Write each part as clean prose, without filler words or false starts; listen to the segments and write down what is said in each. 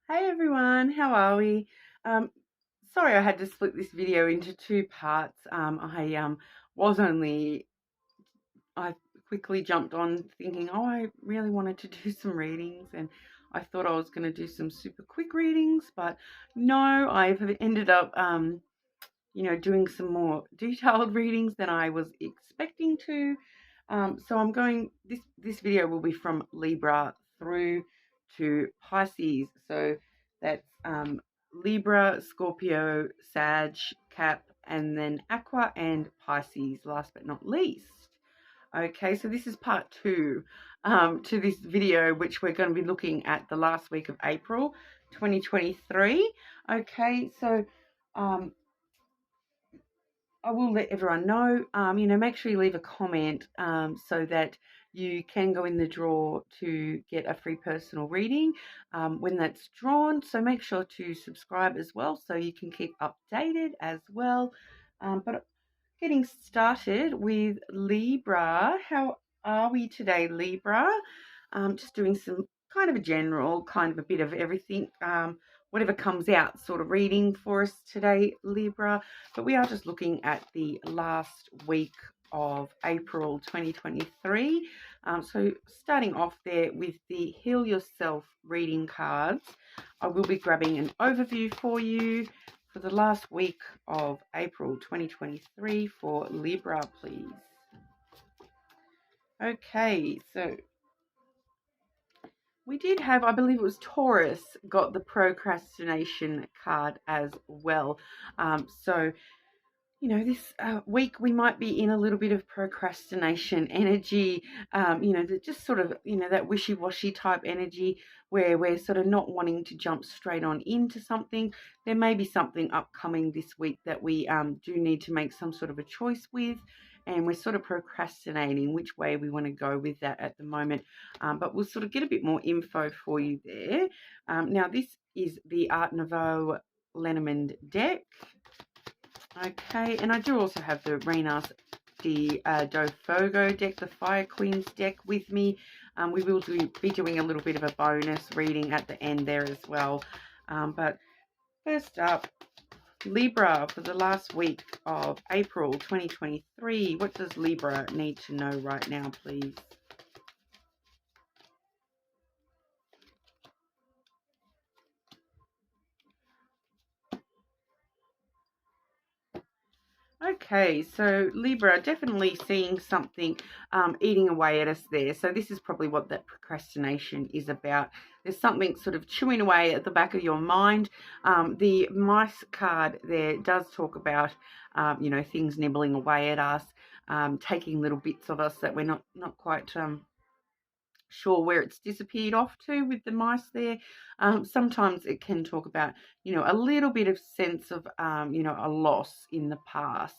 Hey everyone, how are we? Um, Sorry I had to split this video into two parts. I quickly jumped on thinking, oh, I really wanted to do some readings, and I thought I was going to do some super quick readings, but no, I've ended up, doing some more detailed readings than I was expecting to. So I'm going. This video will be from Libra through to Pisces. So that's Libra, Scorpio, Sag, Cap, and then Aqua and Pisces. Last but not least. Okay, so this is part two to this video, which we're going to be looking at the last week of April 2023. Okay, so I will let everyone know, make sure you leave a comment so that you can go in the draw to get a free personal reading when that's drawn. So make sure to subscribe as well so you can keep updated as well. But getting started with Libra, how are we today, Libra? Just doing some kind of a general, kind of a bit of everything. Whatever comes out sort of reading for us today, Libra. But we are just looking at the last week of April 2023. So starting off there with the Heal Yourself reading cards, I will be grabbing an overview for you for the last week of April 2023 for Libra, please. Okay, so we did have, I believe it was Taurus, got the procrastination card as well. This week we might be in a little bit of procrastination energy, that just sort of, that wishy-washy type energy where we're sort of not wanting to jump straight on into something. There may be something upcoming this week that we do need to make some sort of a choice with, and we're sort of procrastinating which way we want to go with that at the moment. But we'll sort of get a bit more info for you there. Now, this is the Art Nouveau Lenormand deck. Okay, and I do also have the Renas de do Fogo deck, the Fire Queens deck with me. We will be doing a little bit of a bonus reading at the end there as well. But first up, Libra for the last week of April 2023. What does Libra need to know right now, please? Okay, so Libra, definitely seeing something eating away at us there. So this is probably what that procrastination is about. There's something sort of chewing away at the back of your mind. The mice card there does talk about, things nibbling away at us, taking little bits of us that we're not quite sure where it's disappeared off to with the mice there. Sometimes it can talk about, a little bit of sense of, a loss in the past.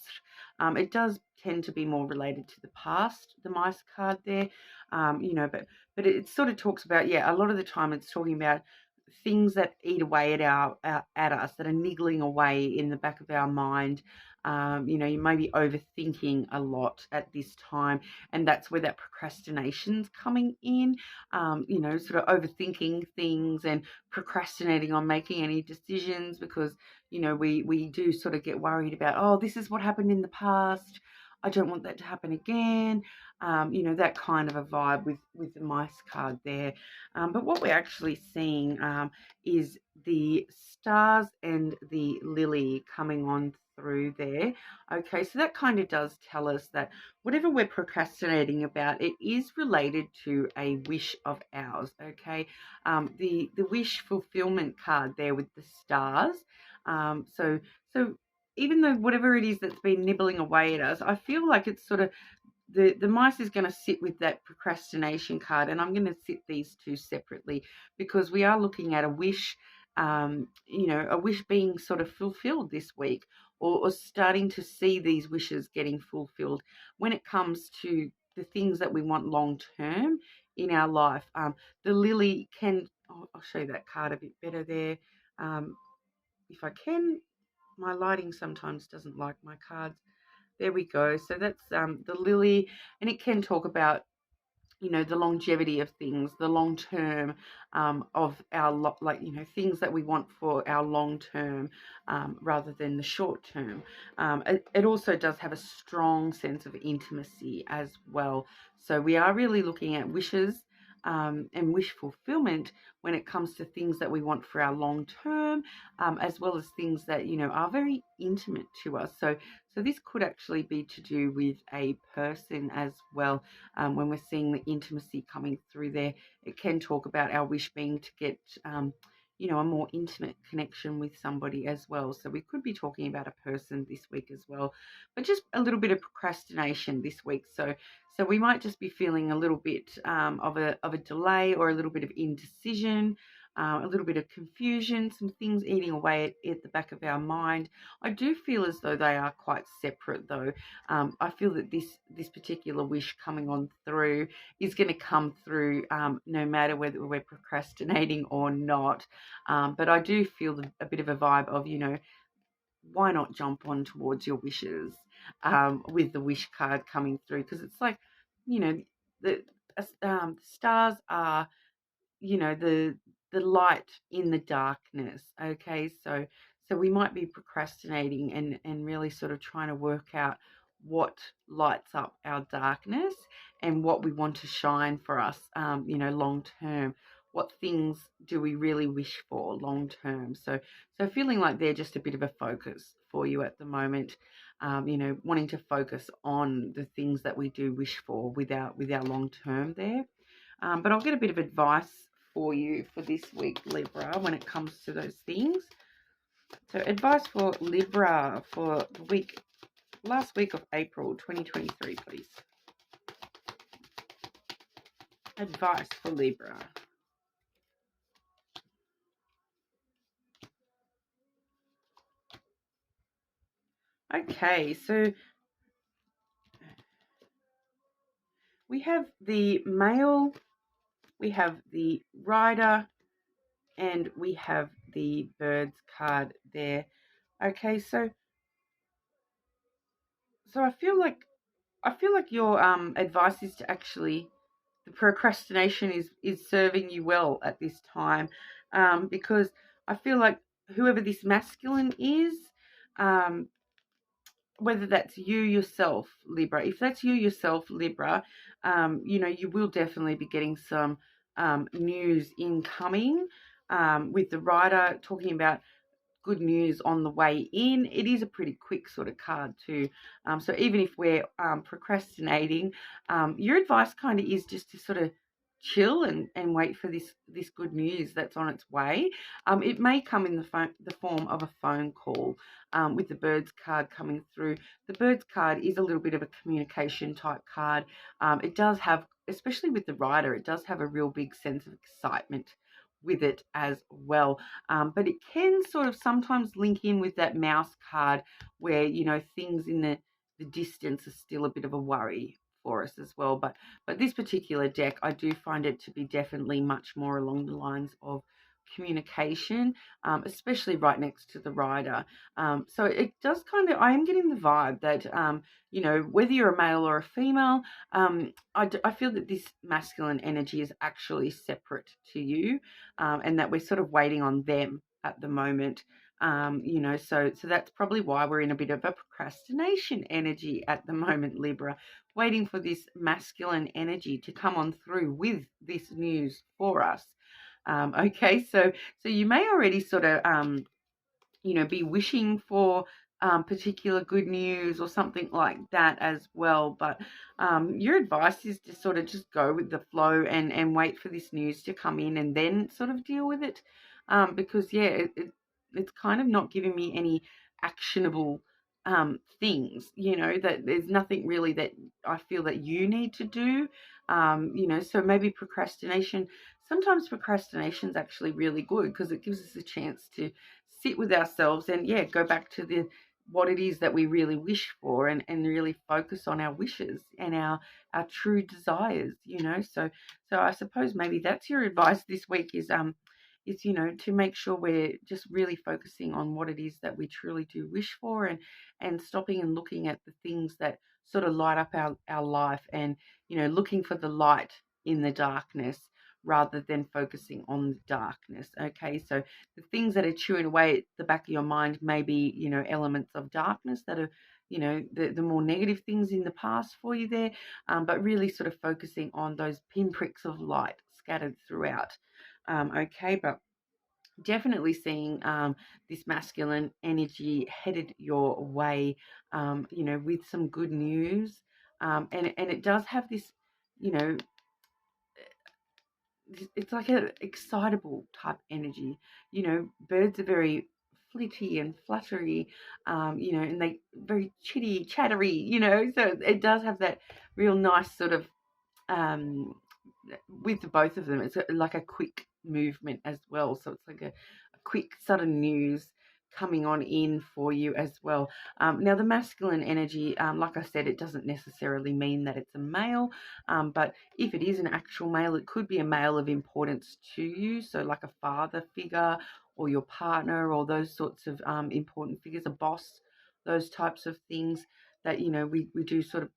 It does tend to be more related to the past, the mice card there, but it sort of talks about, a lot of the time it's talking about things that eat away at us, that are niggling away in the back of our mind. You may be overthinking a lot at this time, and that's where that procrastination's coming in. Sort of overthinking things and procrastinating on making any decisions because, we do sort of get worried about, oh, this is what happened in the past. I don't want that to happen again. That kind of a vibe with the mice card there. But what we're actually seeing is the stars and the lily coming on through there. Okay, so that kind of does tell us that whatever we're procrastinating about, it is related to a wish of ours. Okay, the wish fulfillment card there with the stars. So even though whatever it is that's been nibbling away at us, I feel like it's sort of the mice is going to sit with that procrastination card, and I'm going to sit these two separately because we are looking at a wish, a wish being sort of fulfilled this week, or starting to see these wishes getting fulfilled when it comes to the things that we want long term in our life. The lily can, I'll show you that card a bit better there. If I can, my lighting sometimes doesn't like my cards. There we go. So that's the lily, and it can talk about you know, the longevity of things, the long term of our, like, you know, things that we want for our long term rather than the short term. It also does have a strong sense of intimacy as well. So we are really looking at wishes and wish fulfillment when it comes to things that we want for our long term, as well as things that, you know, are very intimate to us. So this could actually be to do with a person as well. When we're seeing the intimacy coming through there, it can talk about our wish being to get, you know, a more intimate connection with somebody as well. So we could be talking about a person this week as well, but just a little bit of procrastination this week. So we might just be feeling a little bit of a delay, or a little bit of indecision, a little bit of confusion, some things eating away at the back of our mind. I do feel as though they are quite separate, though. I feel that this particular wish coming on through is going to come through no matter whether we're procrastinating or not. But I do feel a bit of a vibe of, you know, why not jump on towards your wishes with the wish card coming through? Because it's like, you know, the stars are, you know, the light in the darkness. Okay, so we might be procrastinating and really sort of trying to work out what lights up our darkness and what we want to shine for us, you know, long term. What things do we really wish for long term? So feeling like they're just a bit of a focus for you at the moment. You know, wanting to focus on the things that we do wish for with our long term there. But I'll get a bit of advice for you for this week, Libra, when it comes to those things. So advice for Libra for the last week of April 2023, please. Advice for Libra. Okay, so we have the male, we have the rider, and we have the birds card there. Okay, so I feel like your advice is to actually, the procrastination is serving you well at this time, because I feel like whoever this masculine is, whether that's you yourself, Libra, if that's you yourself, Libra, you know, you will definitely be getting some news incoming, with the rider talking about good news on the way in. It is a pretty quick sort of card too. So even if we're procrastinating, your advice kind of is just to sort of chill and wait for this good news that's on its way. It may come in the form of a phone call, with the birds card coming through. The birds card is a little bit of a communication type card. It does have, especially with the rider, it does have a real big sense of excitement with it as well. But it can sort of sometimes link in with that mouse card where, you know, things in the distance are still a bit of a worry for us as well. But this particular deck, I do find it to be definitely much more along the lines of communication, especially right next to the rider. So it does kind of, I am getting the vibe that, you know, whether you're a male or a female, I feel that this masculine energy is actually separate to you, and that we're sort of waiting on them at the moment. You know, so that's probably why we're in a bit of a procrastination energy at the moment, Libra, waiting for this masculine energy to come on through with this news for us. Okay, so you may already sort of, you know, be wishing for particular good news or something like that as well. But your advice is to sort of just go with the flow and wait for this news to come in and then sort of deal with it. Because, yeah, it's kind of not giving me any actionable things, you know, that there's nothing really that I feel that you need to do. You know, so maybe sometimes procrastination is actually really good because it gives us a chance to sit with ourselves and, yeah, go back to what it is that we really wish for, and really focus on our wishes and our true desires, you know. So I suppose maybe that's your advice this week is, you know, to make sure we're just really focusing on what it is that we truly do wish for, and stopping and looking at the things that sort of light up our life, and, you know, looking for the light in the darkness rather than focusing on the darkness. Okay, so the things that are chewing away at the back of your mind may be, you know, elements of darkness that are, you know, the more negative things in the past for you there, but really sort of focusing on those pinpricks of light scattered throughout. Okay, but definitely seeing this masculine energy headed your way, you know, with some good news. And it does have this, you know, it's like an excitable type energy. You know, birds are very flitty and fluttery, you know, and they very chitty, chattery, you know, so it does have that real nice sort of, with both of them, it's like a quick movement as well. So it's like a quick sudden news coming on in for you as well. Now the masculine energy, like I said, it doesn't necessarily mean that it's a male, but if it is an actual male, it could be a male of importance to you. So like a father figure or your partner or those sorts of important figures, a boss, those types of things that, you know, we do sort of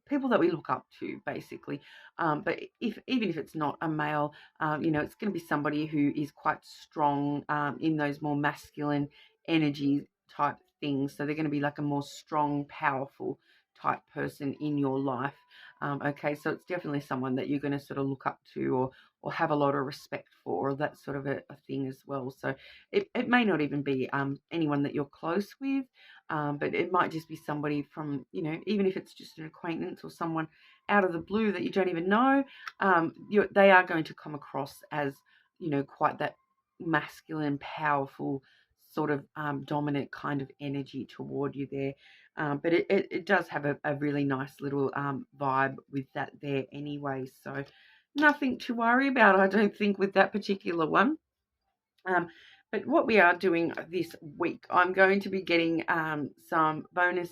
people that we look up to, basically. But even if it's not a male, you know, it's going to be somebody who is quite strong in those more masculine energy type things. So they're going to be like a more strong, powerful type person in your life. Okay, so it's definitely someone that you're going to sort of look up to or have a lot of respect for, or that sort of a thing as well. So it may not even be anyone that you're close with, but it might just be somebody from, you know, even if it's just an acquaintance or someone out of the blue that you don't even know, they are going to come across as, you know, quite that masculine, powerful, sort of dominant kind of energy toward you there. But it does have a really nice little vibe with that there anyway. So nothing to worry about, I don't think, with that particular one. But what we are doing this week, I'm going to be getting some bonus,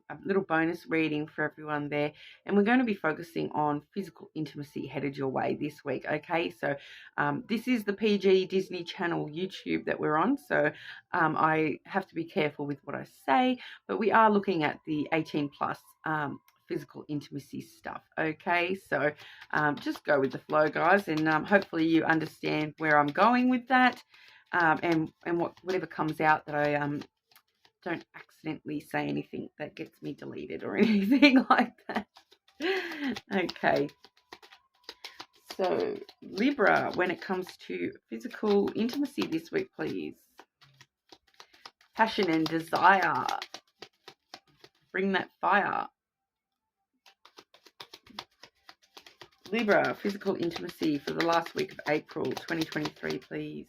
a little bonus reading for everyone there, and we're going to be focusing on physical intimacy headed your way this week. Okay, so this is the PG Disney Channel YouTube that we're on, so I have to be careful with what I say, but we are looking at the 18 plus physical intimacy stuff. Okay, so just go with the flow, guys, and hopefully you understand where I'm going with that. And whatever comes out, that I don't accidentally say anything that gets me deleted or anything like that. Okay. So Libra, when it comes to physical intimacy this week, please. Passion and desire. Bring that fire. Libra, physical intimacy for the last week of April 2023, please.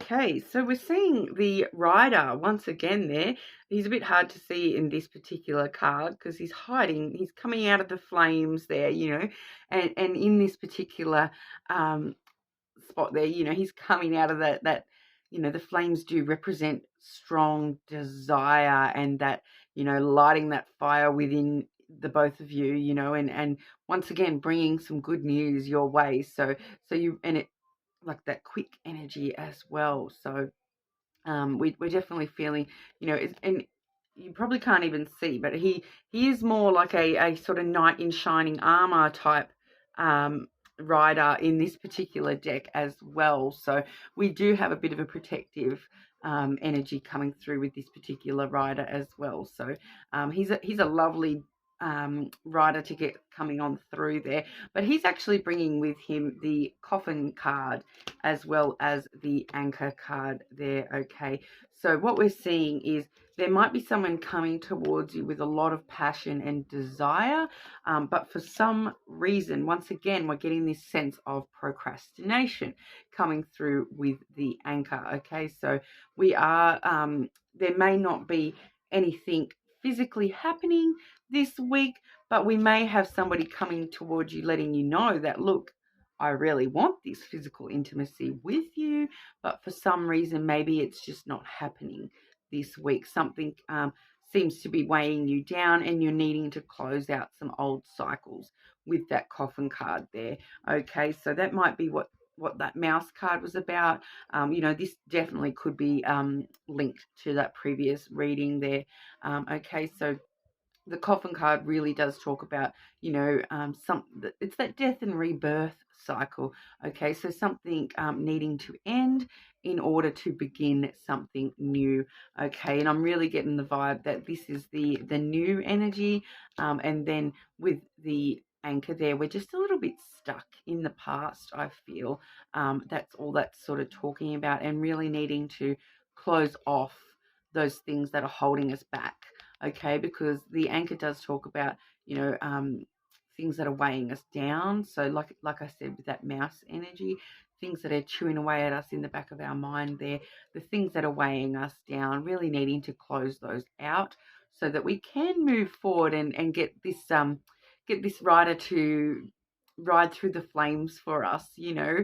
Okay, so we're seeing the rider once again there. He's a bit hard to see in this particular card because he's hiding. He's coming out of the flames there, you know, and in this particular spot there, you know, he's coming out of that, you know, the flames do represent strong desire and that, you know, lighting that fire within the both of you, you know, and once again bringing some good news your way. So you, and it like that quick energy as well. So we're definitely feeling, you know, and you probably can't even see, but he is more like a sort of knight in shining armor type rider in this particular deck as well. So we do have a bit of a protective energy coming through with this particular rider as well. So he's a lovely rider to get coming on through there, but he's actually bringing with him the coffin card as well as the anchor card there. Okay, so what we're seeing is there might be someone coming towards you with a lot of passion and desire, but for some reason, once again, we're getting this sense of procrastination coming through with the anchor. Okay, so we are there may not be anything physically happening this week, but we may have somebody coming towards you letting you know that, look, I really want this physical intimacy with you, but for some reason maybe it's just not happening this week. Something seems to be weighing you down and you're needing to close out some old cycles with that coffin card there. Okay, so that might be what what that mouse card was about. You know, this definitely could be linked to that previous reading there. Okay, so the coffin card really does talk about, you know, it's that death and rebirth cycle. Okay, so something needing to end in order to begin something new. Okay, and I'm really getting the vibe that this is the new energy, and then with the anchor there, we're just a little bit stuck in the past, I feel. That's all that's sort of talking about, and really needing to close off those things that are holding us back. Okay, because the anchor does talk about, you know, things that are weighing us down. So like I said, with that mouse energy, things that are chewing away at us in the back of our mind there, the things that are weighing us down, really needing to close those out so that we can move forward and get this rider to ride through the flames for us, you know,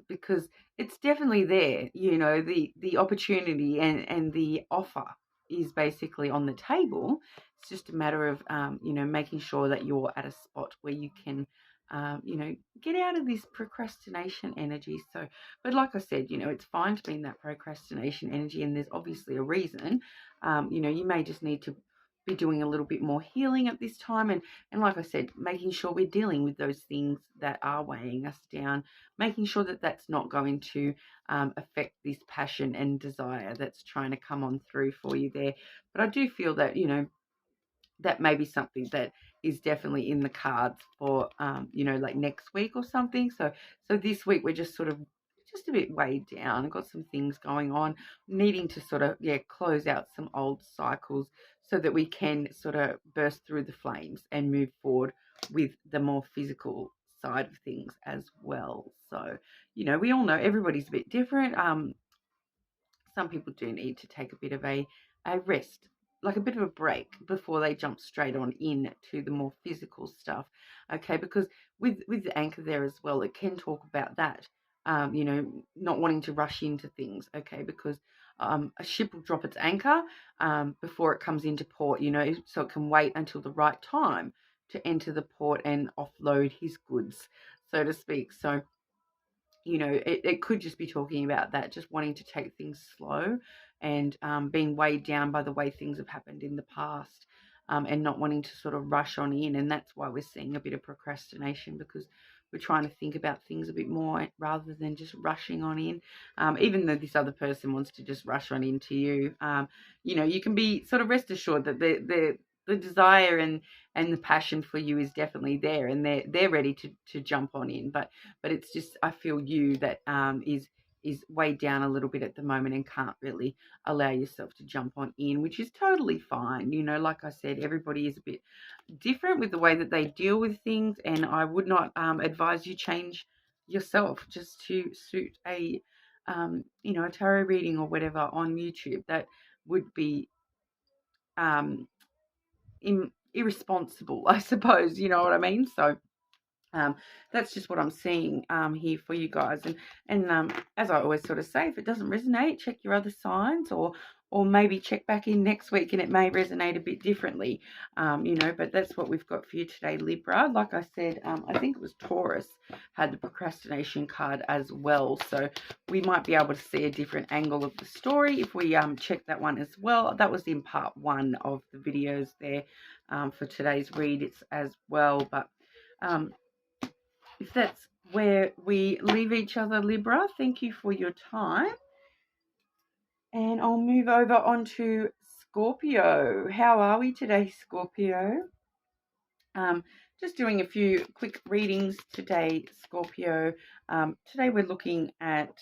because it's definitely there, you know, the opportunity and the offer is basically on the table. It's just a matter of, you know, making sure that you're at a spot where you can, you know, get out of this procrastination energy. So, but like I said, you know, it's fine to be in that procrastination energy, and there's obviously a reason. You know, you may just need to be doing a little bit more healing at this time, and like I said, making sure we're dealing with those things that are weighing us down, making sure that that's not going to affect this passion and desire that's trying to come on through for you there. But I do feel that, you know, that may be something that is definitely in the cards for, you know, like next week or something. So this week we're just sort of just a bit weighed down, got some things going on, needing to sort of, yeah, close out some old cycles so that we can sort of burst through the flames and move forward with the more physical side of things as well. So, you know, we all know everybody's a bit different. Some people do need to take a bit of a rest, like a bit of a break before they jump straight on in to the more physical stuff. Okay, because with the anchor there as well, it can talk about that. You know, not wanting to rush into things. Okay, because a ship will drop its anchor before it comes into port. You know, so it can wait until the right time to enter the port and offload his goods, so to speak. So, you know, it could just be talking about that, just wanting to take things slow and being weighed down by the way things have happened in the past, and not wanting to sort of rush on in. And that's why we're seeing a bit of procrastination, because we're trying to think about things a bit more rather than just rushing on in. Even though this other person wants to just rush on into you, you know, you can be sort of rest assured that the desire and the passion for you is definitely there, and they're ready to jump on in. But it's just, I feel you that is weighed down a little bit at the moment and can't really allow yourself to jump on in, which is totally fine. You know, like I said, everybody is a bit different with the way that they deal with things, and I would not advise you change yourself just to suit a you know, a tarot reading or whatever on YouTube. That would be irresponsible, I suppose, you know what I mean? So that's just what I'm seeing here for you guys. And as I always sort of say, if it doesn't resonate, check your other signs, or maybe check back in next week and it may resonate a bit differently, you know. But that's what we've got for you today, Libra. Like I said, I think it was Taurus had the procrastination card as well. So we might be able to see a different angle of the story if we check that one as well. That was in part 1 of the videos there for today's read. It's as well. But if that's where we leave each other, Libra, thank you for your time. And I'll move over onto Scorpio. How are we today, Scorpio? Just doing a few quick readings today, Scorpio. Today we're looking at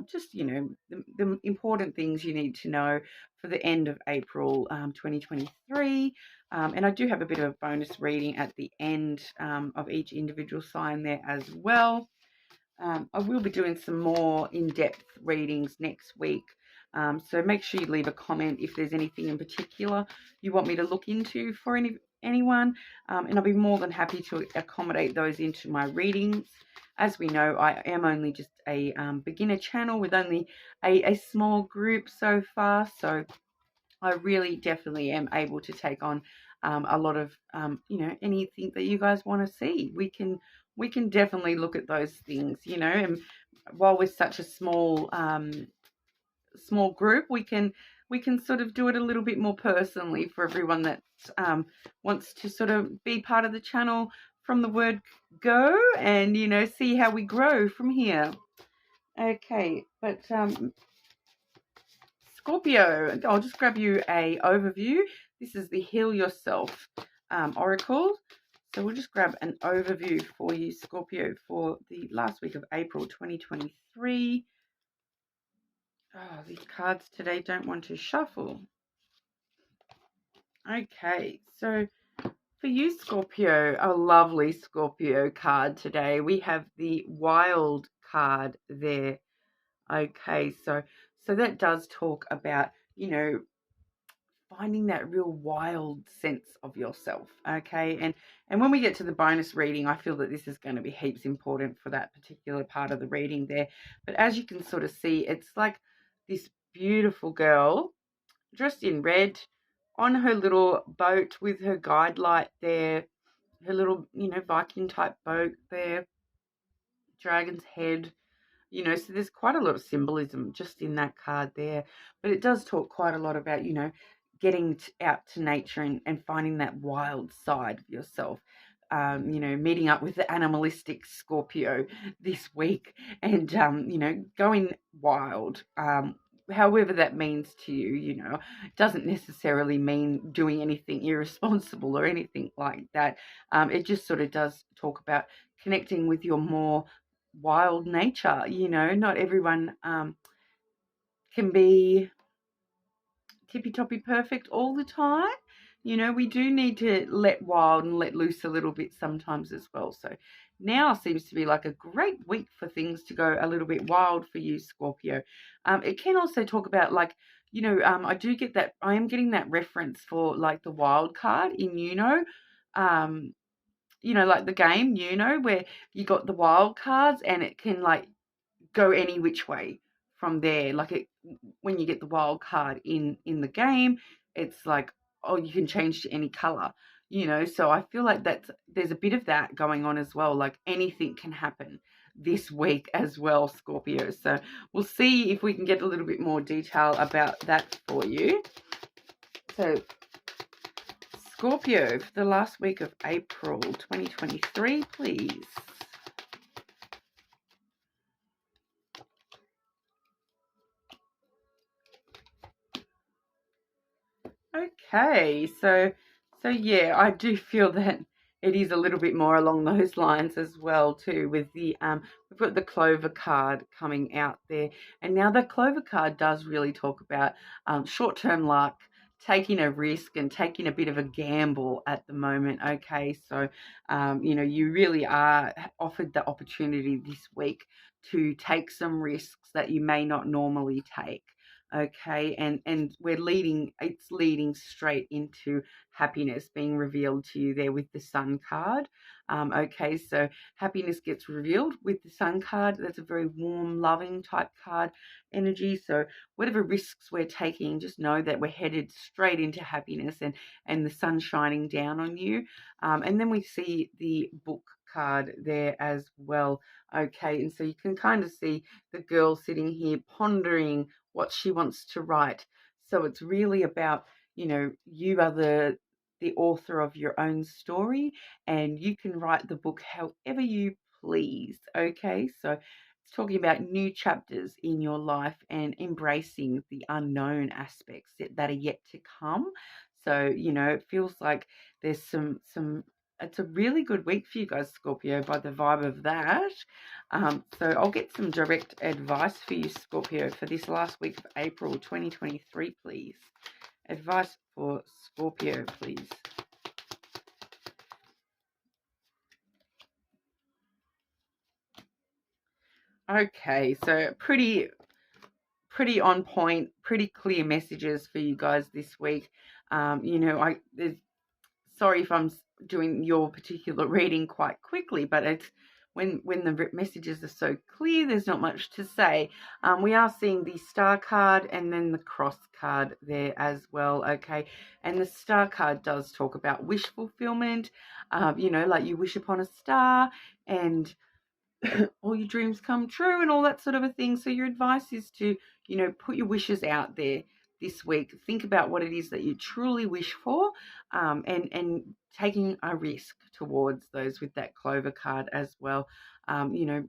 just, you know, the important things you need to know for the end of April 2023. And I do have a bit of a bonus reading at the end of each individual sign there as well. I will be doing some more in-depth readings next week. So make sure you leave a comment if there's anything in particular you want me to look into for anyone. And I'll be more than happy to accommodate those into my readings. As we know, I am only just a beginner channel with only a small group so far. So I really definitely am able to take on a lot of, you know, anything that you guys want to see. We can definitely look at those things, you know, and while we're such a small group, we can sort of do it a little bit more personally for everyone that wants to sort of be part of the channel from the word go, and, you know, see how we grow from here. Okay, but Scorpio, I'll just grab you a overview. This is the Heal Yourself Oracle. So we'll just grab an overview for you, Scorpio, for the last week of April 2023. Oh, these cards today don't want to shuffle. Okay, so for you, Scorpio, a lovely Scorpio card today. We have the Wild card there. Okay, so that does talk about, you know, finding that real wild sense of yourself. Okay, and when we get to the bonus reading, I feel that this is going to be heaps important for that particular part of the reading there. But as you can sort of see, it's like this beautiful girl dressed in red on her little boat with her guide light there, her little, you know, Viking type boat there, dragon's head, you know, so there's quite a lot of symbolism just in that card there. But it does talk quite a lot about, you know, getting out to nature and finding that wild side of yourself. You know, meeting up with the animalistic Scorpio this week and, you know, going wild, however that means to you, you know, doesn't necessarily mean doing anything irresponsible or anything like that. It just sort of does talk about connecting with your more wild nature. You know, not everyone can be tippy-toppy perfect all the time. You know, we do need to let wild and let loose a little bit sometimes as well. So now seems to be like a great week for things to go a little bit wild for you, Scorpio. It can also talk about, like, you know, I do get that, I am getting that reference for like the wild card in Uno. You know, like the game Uno, where you got the wild cards and it can like go any which way from there. Like, it, when you get the wild card in the game, it's like, oh, you can change to any color, you know. So I feel like there's a bit of that going on as well. Like, anything can happen this week as well, Scorpio. So we'll see if we can get a little bit more detail about that for you. So Scorpio, for the last week of April 2023, please. Okay, so yeah, I do feel that it is a little bit more along those lines as well too, with the we've got the Clover card coming out there, and now the Clover card does really talk about short-term luck, taking a risk and taking a bit of a gamble at the moment. Okay, so you know, you really are offered the opportunity this week to take some risks that you may not normally take. Okay, and it's leading straight into happiness being revealed to you there with the Sun card. Okay, so happiness gets revealed with the Sun card. That's a very warm, loving type card energy. So whatever risks we're taking, just know that we're headed straight into happiness and the sun shining down on you. And then we see the Book card there as well. Okay, and so you can kind of see the girl sitting here pondering what she wants to write. So it's really about, you know, you are the author of your own story, and you can write the book however you please. Okay, so it's talking about new chapters in your life and embracing the unknown aspects that are yet to come. So, you know, it feels like there's some it's a really good week for you guys, Scorpio, by the vibe of that. So I'll get some direct advice for you, Scorpio, for this last week of April 2023, please. Advice for Scorpio, please. Okay, so pretty on point, pretty clear messages for you guys this week. You know, sorry if I'm doing your particular reading quite quickly, but when the messages are so clear, there's not much to say. We are seeing the Star card and then the Cross card there as well, okay? And the Star card does talk about wish fulfillment, you know, like you wish upon a star and all your dreams come true and all that sort of a thing. So your advice is to, you know, put your wishes out there this week. Think about what it is that you truly wish for, and taking a risk towards those with that Clover card as well. You know,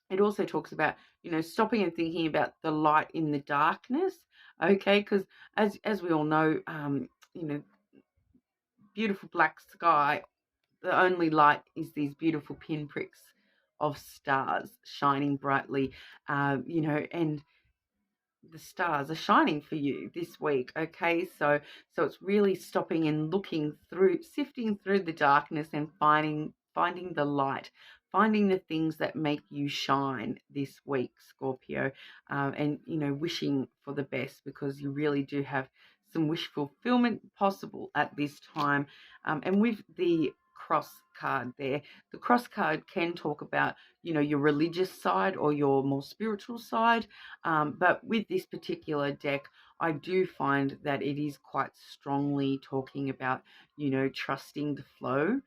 it also talks about, you know, stopping and thinking about the light in the darkness, okay? Because as we all know, you know, beautiful black sky, the only light is these beautiful pinpricks of stars shining brightly, you know, and the stars are shining for you this week, okay? So it's really stopping and looking through, sifting through the darkness and finding the light, finding the things that make you shine this week, Scorpio, and, you know, wishing for the best, because you really do have some wish fulfillment possible at this time. And with the Cross card there, the Cross card can talk about, you know, your religious side or your more spiritual side, but with this particular deck, I do find that it is quite strongly talking about, you know, trusting the flow,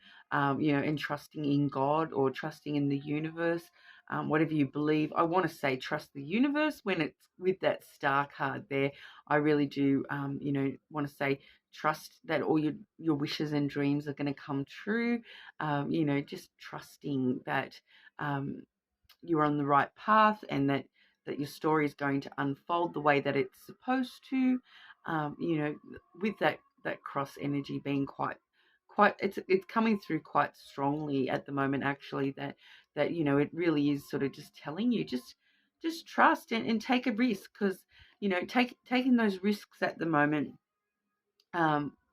you know, and trusting in God or trusting in the universe, whatever you believe. I want to say trust the universe when it's with that Star card there. I really do, you know, want to say trust that all your wishes and dreams are going to come true. You know, just trusting that you're on the right path and that your story is going to unfold the way that it's supposed to. You know, with that Cross energy being quite it's coming through quite strongly at the moment, actually, that you know, it really is sort of just telling you just trust and take a risk, because, you know, taking those risks at the moment,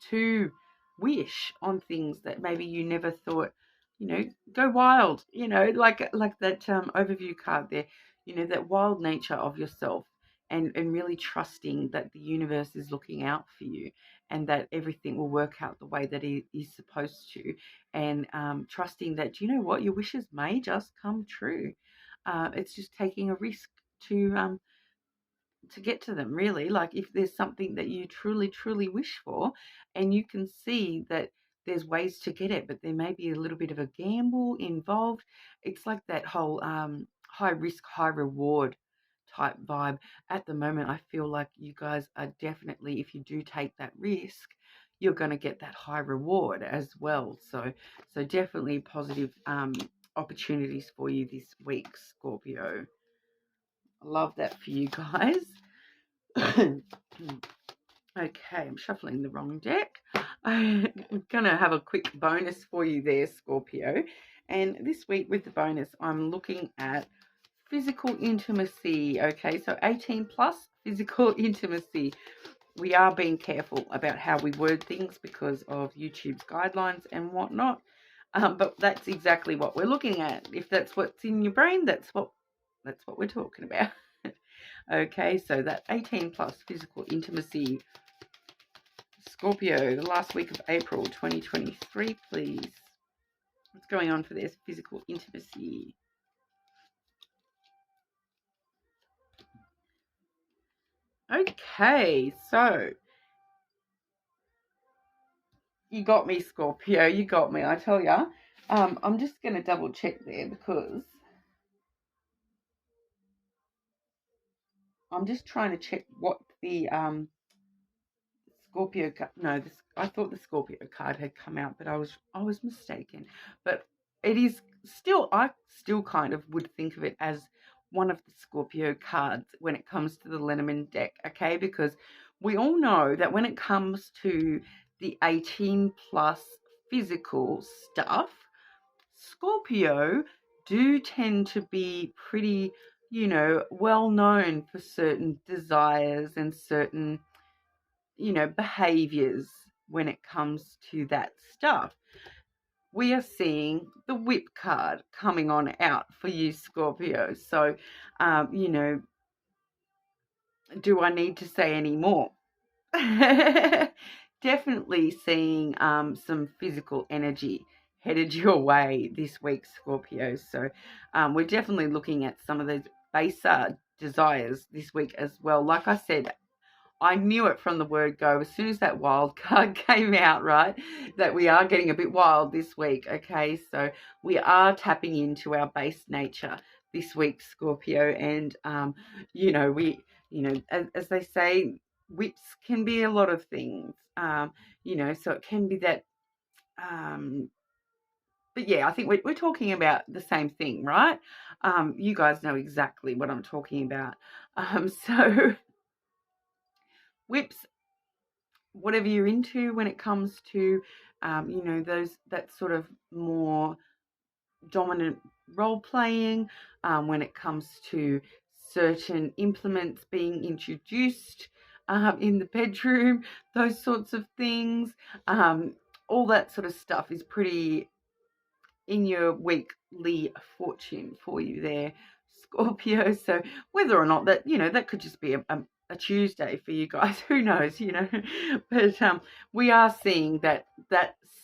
to wish on things that maybe you never thought, you know, go wild, you know, like that overview card there, you know, that wild nature of yourself, and really trusting that the universe is looking out for you and that everything will work out the way that it is supposed to, and trusting that, you know what, your wishes may just come true. It's just taking a risk to get to them, really. Like, if there's something that you truly wish for and you can see that there's ways to get it, but there may be a little bit of a gamble involved, it's like that whole high risk high reward type vibe at the moment. I feel like you guys are definitely, if you do take that risk, you're going to get that high reward as well. So definitely positive opportunities for you this week, Scorpio. I love that for you guys. Okay, I'm shuffling the wrong deck. I'm going to have a quick bonus for you there, Scorpio. And this week with the bonus, I'm looking at physical intimacy. Okay, so 18 plus physical intimacy. We are being careful about how we word things because of YouTube's guidelines and whatnot. But that's exactly what we're looking at. If that's what's in your brain, that's what we're talking about. Okay, so that 18 plus physical intimacy. Scorpio, the last week of April 2023, please. What's going on for this physical intimacy? Okay, so you got me, Scorpio. You got me, I tell ya. I'm just going to double check there because I'm just trying to check what the Scorpio card. No, I thought the Scorpio card had come out, but I was mistaken. But it is still, I still kind of would think of it as one of the Scorpio cards when it comes to the Lenormand deck, okay? Because we all know that when it comes to the 18 plus physical stuff, Scorpio do tend to be pretty, you know, well known for certain desires and certain, you know, behaviors when it comes to that stuff. We are seeing the whip card coming on out for you, Scorpio. So, you know, do I need to say any more? Definitely seeing some physical energy headed your way this week, Scorpio. So we're definitely looking at some of those baser desires this week as well. Like I said, I knew it from the word go as soon as that wild card came out, right? That we are getting a bit wild this week, okay? So we are tapping into our base nature this week, Scorpio. And, as they say, whips can be a lot of things, so it can be that, but yeah, I think we're talking about the same thing, right? You guys know exactly what I'm talking about. So whips, whatever you're into when it comes to, that sort of more dominant role playing, when it comes to certain implements being introduced in the bedroom, those sorts of things, all that sort of stuff is pretty in your weekly fortune for you there, Scorpio. So whether or not that, that could just be a Tuesday for you guys, who knows, but we are seeing that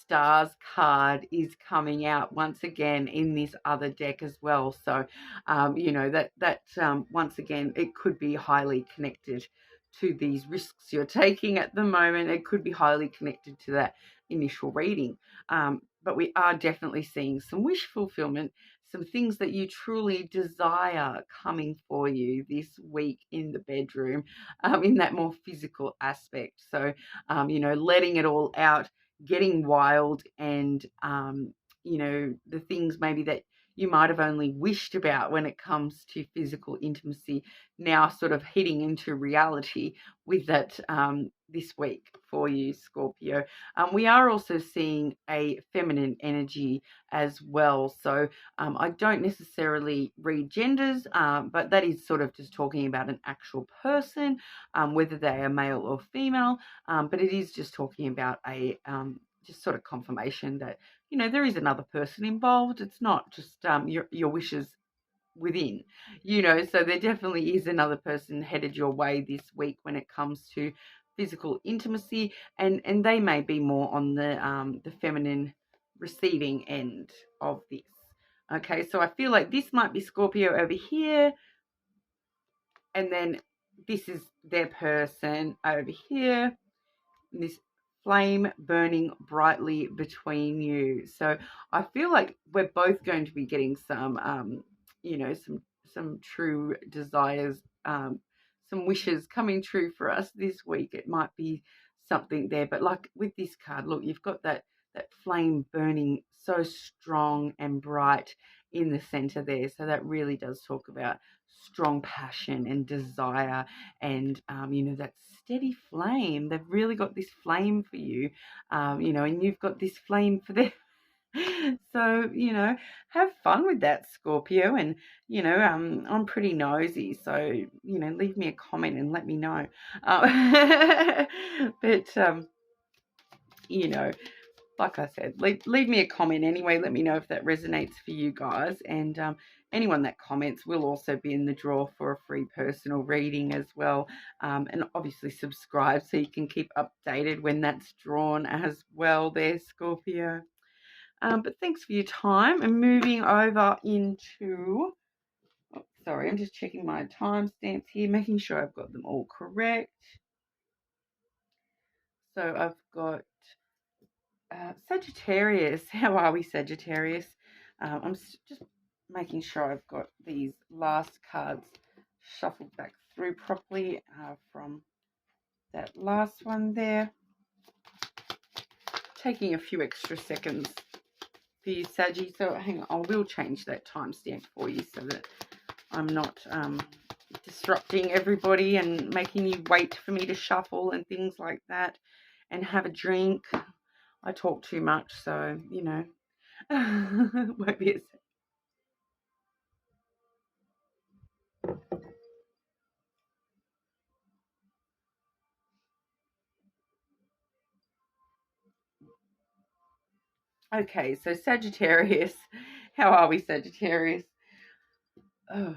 stars card is coming out once again in this other deck as well. So once again, it could be highly connected to these risks you're taking at the moment. It could be highly connected to that initial reading, but we are definitely seeing some wish fulfillment, some things that you truly desire coming for you this week in the bedroom, in that more physical aspect. So, letting it all out, getting wild, and, the things maybe that you might have only wished about when it comes to physical intimacy now sort of hitting into reality with that this week for you, Scorpio. We are also seeing a feminine energy as well. So I don't necessarily read genders, but that is sort of just talking about an actual person, whether they are male or female. But it is just talking about a just sort of confirmation that, there is another person involved. It's not just your wishes within, so there definitely is another person headed your way this week when it comes to physical intimacy, and they may be more on the feminine receiving end of this. Okay, so I feel like this might be Scorpio over here, and then this is their person over here, this flame burning brightly between you. So I feel like we're both going to be getting some some true desires, some wishes coming true for us this week. It might be something there, but like with this card, look, you've got that flame burning so strong and bright in the center there. So that really does talk about strong passion and desire, and that steady flame. They've really got this flame for you, and you've got this flame for them. So have fun with that, Scorpio. And I'm pretty nosy, so leave me a comment and let me know. But like I said, leave me a comment anyway. Let me know if that resonates for you guys. And anyone that comments will also be in the draw for a free personal reading as well. And obviously subscribe so you can keep updated when that's drawn as well there, Scorpio. But thanks for your time. And moving over into, I'm just checking my timestamps here, making sure I've got them all correct. So I've got Sagittarius. How are we, Sagittarius? I'm just making sure I've got these last cards shuffled back through properly from that last one there. Taking a few extra seconds for you, Saggy. So hang on, I will change that timestamp for you so that I'm not disrupting everybody and making you wait for me to shuffle and things like that and have a drink. I talk too much, so, won't be Okay, so Sagittarius. How are we, Sagittarius? Oh.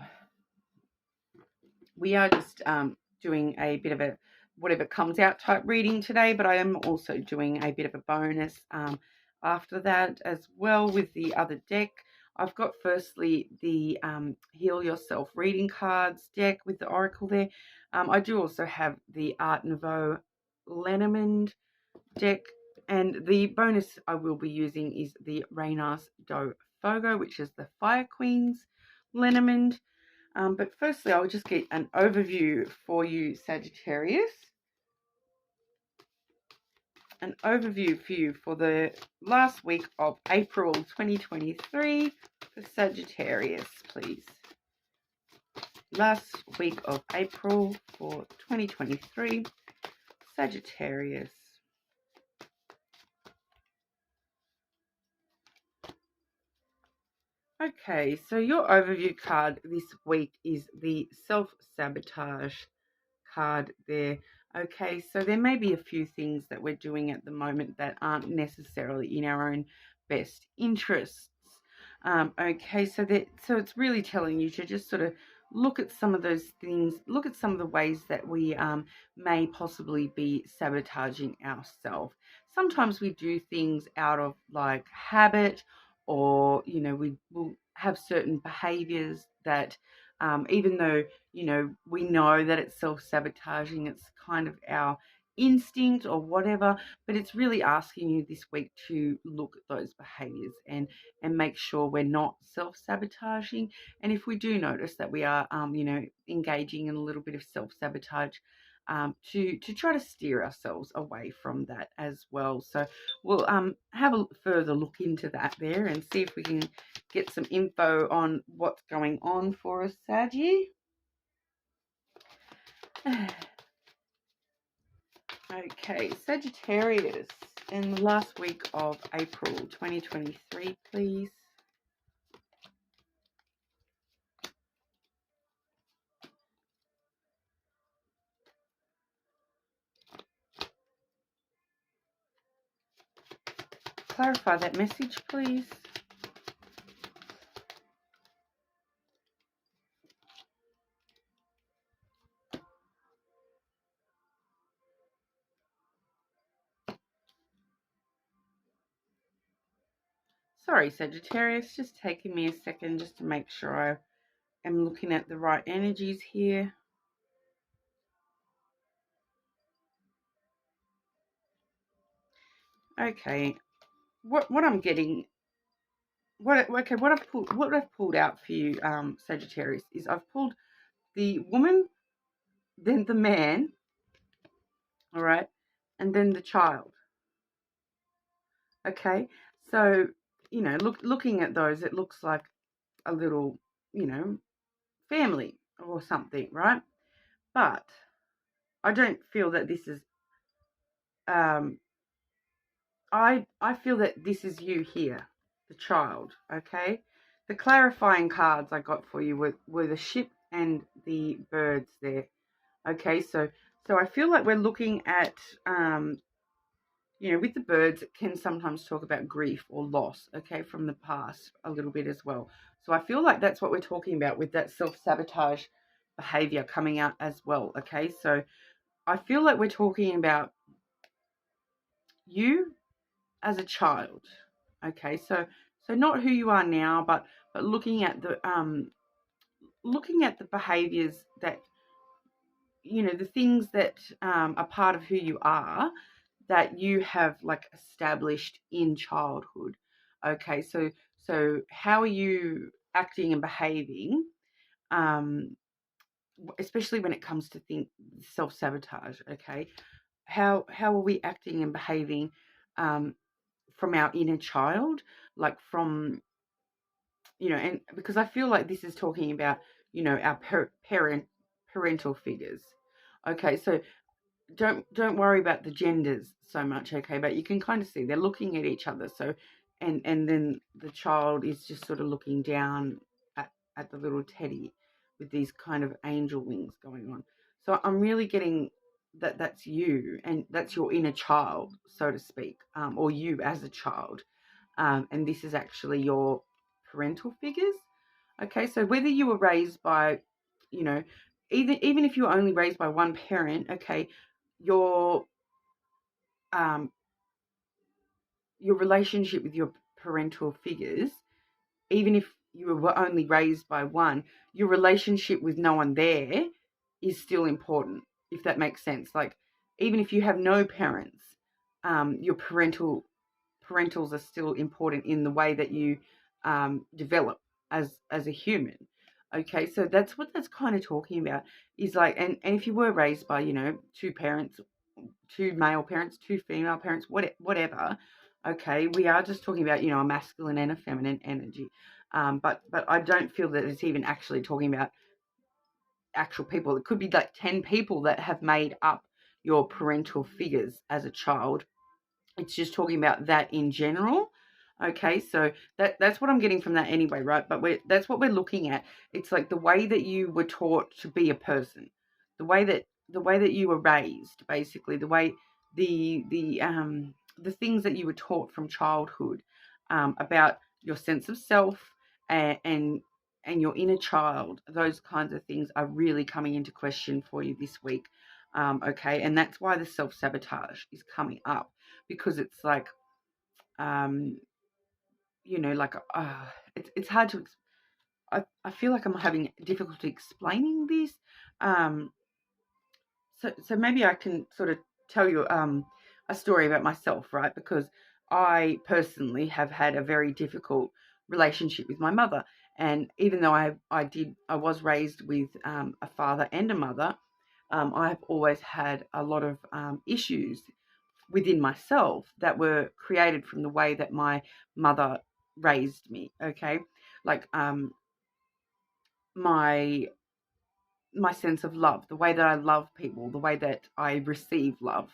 We are just doing a bit of a whatever comes out type reading today, but I am also doing a bit of a bonus. after that as well with the other deck. I've got firstly the Heal Yourself reading cards deck with the oracle there. I do also have the Art Nouveau Lenormand deck, and the bonus I will be using is the Reynas do Fogo, which is the Fire Queen's Lenormand. But firstly, I'll just get an overview for you, Sagittarius. An overview for you for the last week of April 2023 for Sagittarius, please. Last week of April for 2023, Sagittarius. Okay, so your overview card this week is the self-sabotage card there. Okay, so there may be a few things that we're doing at the moment that aren't necessarily in our own best interests. Okay, so it's really telling you to just sort of look at some of those things, look at some of the ways that we may possibly be sabotaging ourselves. Sometimes we do things out of like habit, or we will have certain behaviors that even though we know that it's self-sabotaging, it's kind of our instinct or whatever, but it's really asking you this week to look at those behaviors and make sure we're not self-sabotaging. And if we do notice that we are engaging in a little bit of self-sabotage, to try to steer ourselves away from that as well. So we'll have a further look into that there and see if we can get some info on what's going on for us, Saggy. Okay, Sagittarius, in the last week of April 2023, please. Clarify that message, please. Sorry, Sagittarius, just taking me a second just to make sure I am looking at the right energies here. Okay, what I'm getting, what I've pulled out for you, Sagittarius, is I've pulled the woman, then the man, all right, and then the child. Okay, so looking at those, it looks like a little family or something, right? But I don't feel that this is I feel that this is you here, the child, okay? The clarifying cards I got for you were the ship and the birds there. Okay, so I feel like we're looking at with the birds, it can sometimes talk about grief or loss, okay, from the past a little bit as well. So I feel like that's what we're talking about with that self-sabotage behavior coming out as well, okay? So I feel like we're talking about you as a child, okay? So not who you are now, but looking at the behaviors that the things that are part of who you are, that you have like established in childhood. Okay, so how are you acting and behaving, especially when it comes to self-sabotage? Okay, how are we acting and behaving from our inner child, like from and because I feel like this is talking about our parental figures. Okay, so don't worry about the genders so much, okay, but you can kind of see they're looking at each other. So and then the child is just sort of looking down at the little teddy with these kind of angel wings going on. So I'm really getting that that's you, and that's your inner child, so to speak, or you as a child, and this is actually your parental figures. Okay, so whether you were raised by even if you were only raised by one parent, okay, your your relationship with your parental figures, even if you were only raised by one, your relationship with no one there is still important, if that makes sense. Like, even if you have no parents, your parentals are still important in the way that you develop as a human. Okay, so that's what that's kind of talking about, is like, and if you were raised by, you know, two parents, two male parents, two female parents, whatever. Okay, we are just talking about, you know, a masculine and a feminine energy. But I don't feel that it's even actually talking about actual people. It could be like 10 people that have made up your parental figures as a child. It's just talking about that in general. Okay, so that's what I'm getting from that anyway, right? But that's what we're looking at. It's like the way that you were taught to be a person, the way that you were raised, basically, the things that you were taught from childhood, about your sense of self, and your inner child. Those kinds of things are really coming into question for you this week. Okay, and that's why the self-sabotage is coming up, because it's like, you know, like, it's hard to, I feel like I'm having difficulty explaining this. So maybe I can sort of tell you a story about myself, right? Because I personally have had a very difficult relationship with my mother, and even though I was raised with a father and a mother, I've always had a lot of issues within myself that were created from the way that my mother raised me. Okay, like my sense of love, the way that I love people, the way that I receive love,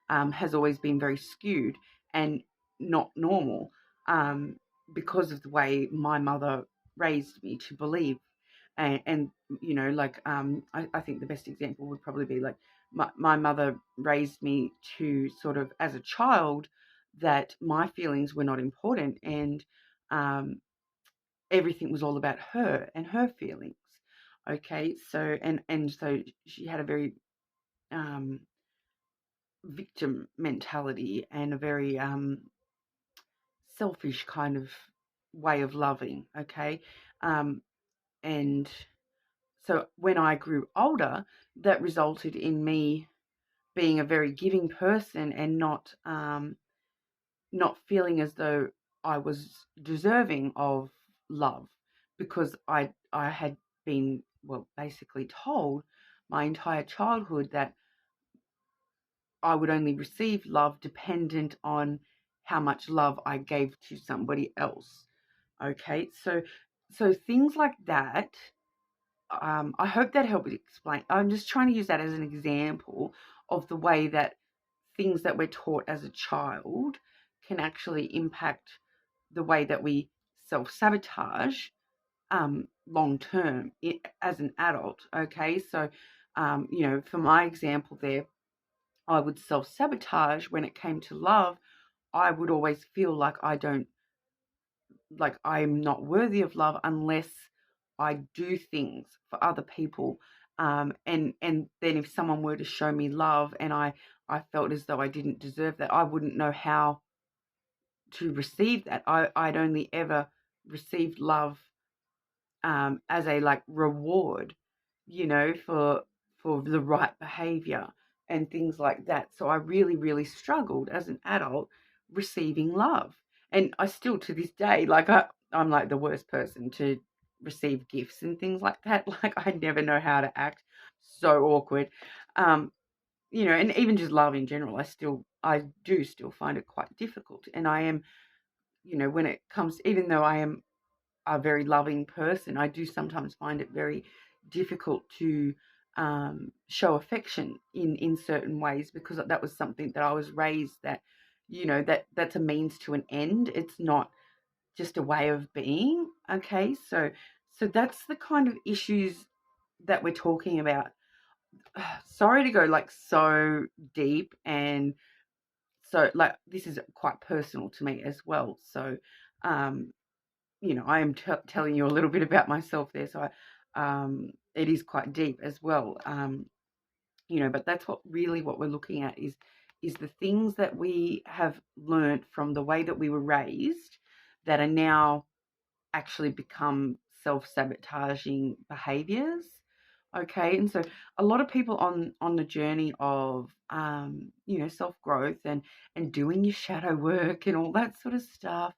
has always been very skewed and not normal, because of the way my mother raised me to believe. And you know, like, I think the best example would probably be like, my mother raised me to sort of, as a child, that my feelings were not important, and everything was all about her and her feelings. Okay, so and so she had a very victim mentality and a very selfish kind of way of loving. Okay, and so when I grew older, that resulted in me being a very giving person, and not feeling as though I was deserving of love, because I had been, well, basically told my entire childhood that I would only receive love dependent on how much love I gave to somebody else. Okay, so things like that. I hope that helped explain. I'm just trying to use that as an example of the way that things that we're taught as a child can actually impact the way that we self-sabotage long term as an adult. Okay, so you know, for my example there, I would self-sabotage when it came to love. I would always feel like I'm not worthy of love unless I do things for other people. And then if someone were to show me love and I felt as though I didn't deserve that, I wouldn't know how to receive that. I'd only ever received love as a, like, reward, you know, for the right behavior and things like that. So I really, really struggled as an adult receiving love. And I still, to this day, like, I'm like the worst person to receive gifts and things like that. Like, I never know how to act. So awkward. You know, and even just love in general, I do still find it quite difficult. And I am, you know, when it comes, even though I am a very loving person, I do sometimes find it very difficult to show affection in certain ways, because that was something that I was raised that, you know, that's a means to an end. It's not just a way of being. Okay, so that's the kind of issues that we're talking about. Sorry to go like so deep, and so, like, this is quite personal to me as well. So you know, I am telling you a little bit about myself there, so it is quite deep as well. You know, but that's what we're looking at, is is the things that we have learnt from the way that we were raised that are now actually become self-sabotaging behaviors. Okay, and so a lot of people on the journey of self-growth and doing your shadow work and all that sort of stuff,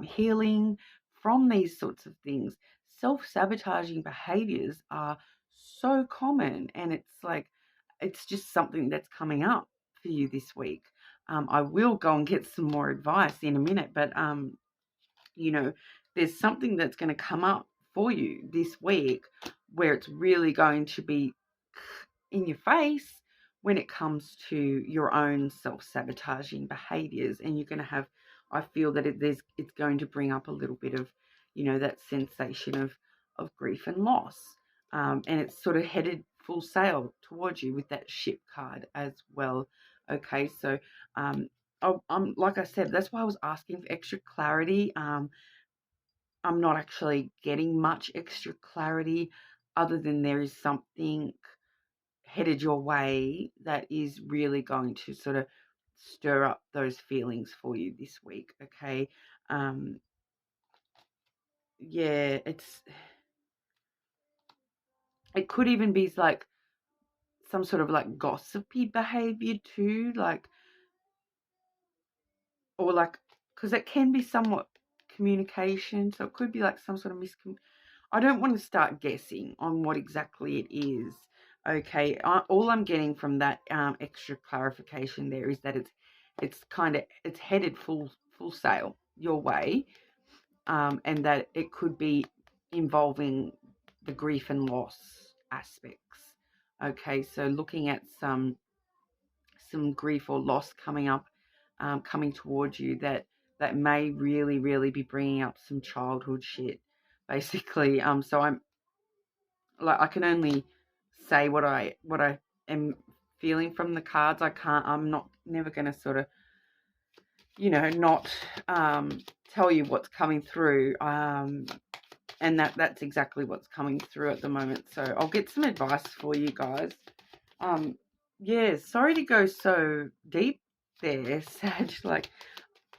healing from these sorts of things, self-sabotaging behaviors are so common, and it's just something that's coming up for you this week. I will go and get some more advice in a minute, but there's something that's going to come up for you this week where it's really going to be in your face when it comes to your own self-sabotaging behaviors, and you're going to have, I feel that it's going to bring up a little bit of that sensation of grief and loss, and it's sort of headed full sail towards you with that ship card as well. Okay, so I'm like I said, that's why I was asking for extra clarity. I'm not actually getting much extra clarity other than there is something headed your way that is really going to sort of stir up those feelings for you this week. Okay. Yeah, it could even be like some sort of like gossipy behavior too, because it can be somewhat communication, so it could be like some sort of I don't want to start guessing on what exactly it is. Okay, all I'm getting from that extra clarification there is that it's headed full sail your way, and that it could be involving the grief and loss aspects. Okay, so looking at some grief or loss coming up, coming towards you that may really, really be bringing up some childhood shit, basically. So I'm like, I can only say what I am feeling from the cards. I'm never going to sort of, not tell you what's coming through. And that's exactly what's coming through at the moment. So I'll get some advice for you guys. Yeah, sorry to go so deep there, Sag. Like,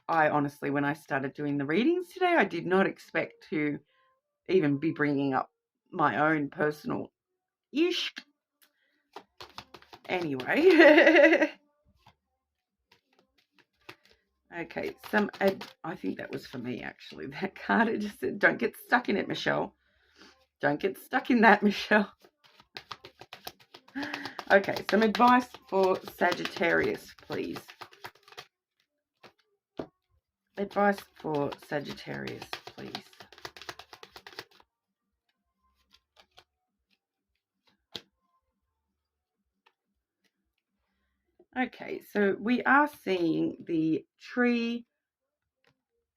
I honestly, when I started doing the readings today, I did not expect to even be bringing up my own personal ish. Anyway. Okay, I think that was for me, actually. That card, it just said, don't get stuck in it, Michelle. Don't get stuck in that, Michelle. Okay, some advice for Sagittarius, please. Advice for Sagittarius, please. Okay, so we are seeing the tree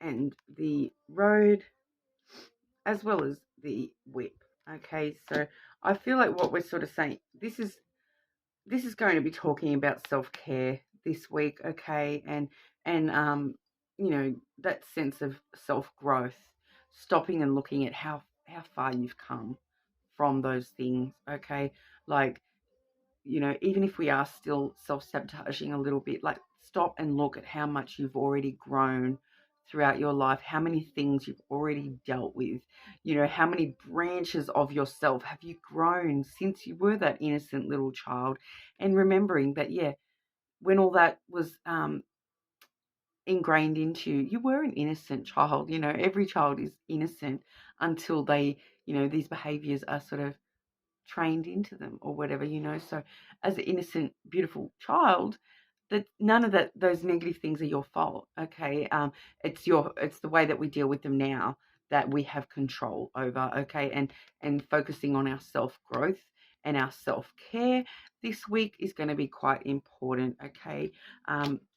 and the road as well as the whip. Okay, so I feel like what we're sort of saying, this is going to be talking about self-care this week, okay, and that sense of self-growth, stopping and looking at how far you've come from those things, okay, like, even if we are still self-sabotaging a little bit, like, stop and look at how much you've already grown throughout your life, how many things you've already dealt with, how many branches of yourself have you grown since you were that innocent little child, and remembering that, yeah, when all that was ingrained into you, you were an innocent child. Every child is innocent until they, these behaviors are sort of trained into them or whatever, so as an innocent, beautiful child, that none of those negative things are your fault. Okay, it's the way that we deal with them now that we have control over. Okay, and focusing on our self-growth and our self-care this week is going to be quite important. Okay,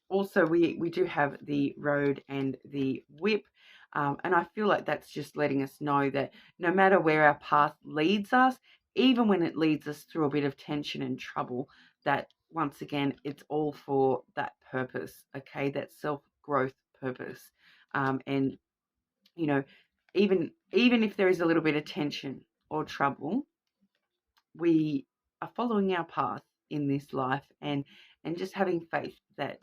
also we do have the road and the whip, and I feel like that's just letting us know that no matter where our path leads us, even when it leads us through a bit of tension and trouble, that once again, it's all for that purpose, okay, that self-growth purpose. And, even if there is a little bit of tension or trouble, we are following our path, in this life, and just having faith that,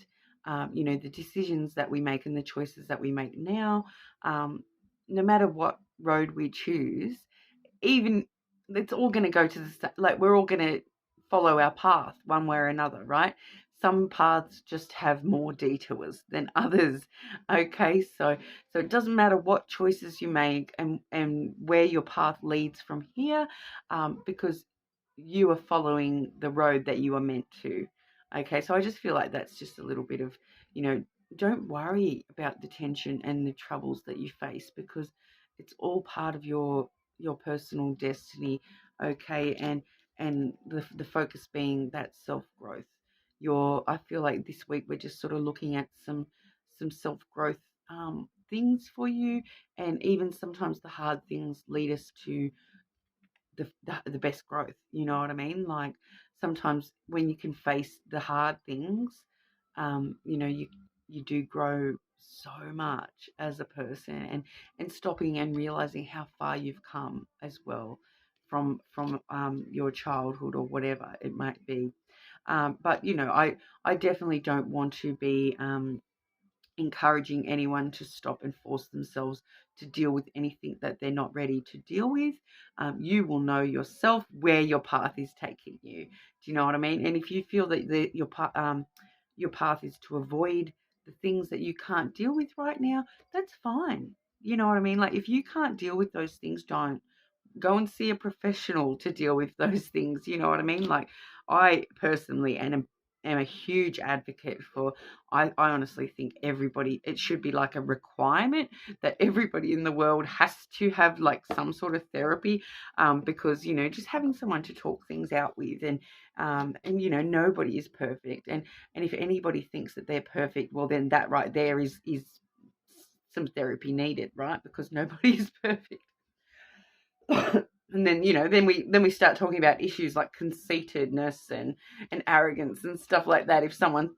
you know, the decisions that we make and the choices that we make now, no matter what road we choose, even it's all going to go to like we're all going to follow our path one way or another, right? Some paths just have more detours than others. Okay, so it doesn't matter what choices you make and where your path leads from here, because you are following the road that you are meant to. Okay, so I just feel like that's just a little bit of, you know, don't worry about the tension and the troubles that you face, because it's all part of your personal destiny. Okay, and the focus being that self-growth. I feel like this week we're just sort of looking at some self-growth things for you, and even sometimes the hard things lead us to the best growth. You know what I mean? Like sometimes when you can face the hard things, you know, you do grow so much as a person, and stopping and realizing how far you've come as well from your childhood or whatever it might be. But you know, I definitely don't want to be encouraging anyone to stop and force themselves to deal with anything that they're not ready to deal with. You will know yourself where your path is taking you. Do you know what I mean? And if you feel that your path is to avoid the things that you can't deal with right now, that's fine. You know what I mean? Like if you can't deal with those things, don't go and see a professional to deal with those things. You know what I mean? Like I personally am a huge advocate for, I honestly think everybody, it should be like a requirement that everybody in the world has to have like some sort of therapy, because, you know, just having someone to talk things out with, and you know, nobody is perfect, and if anybody thinks that they're perfect, well then that right there is some therapy needed, right? Because nobody is perfect. And then, you know, then we start talking about issues like conceitedness and arrogance and stuff like that if someone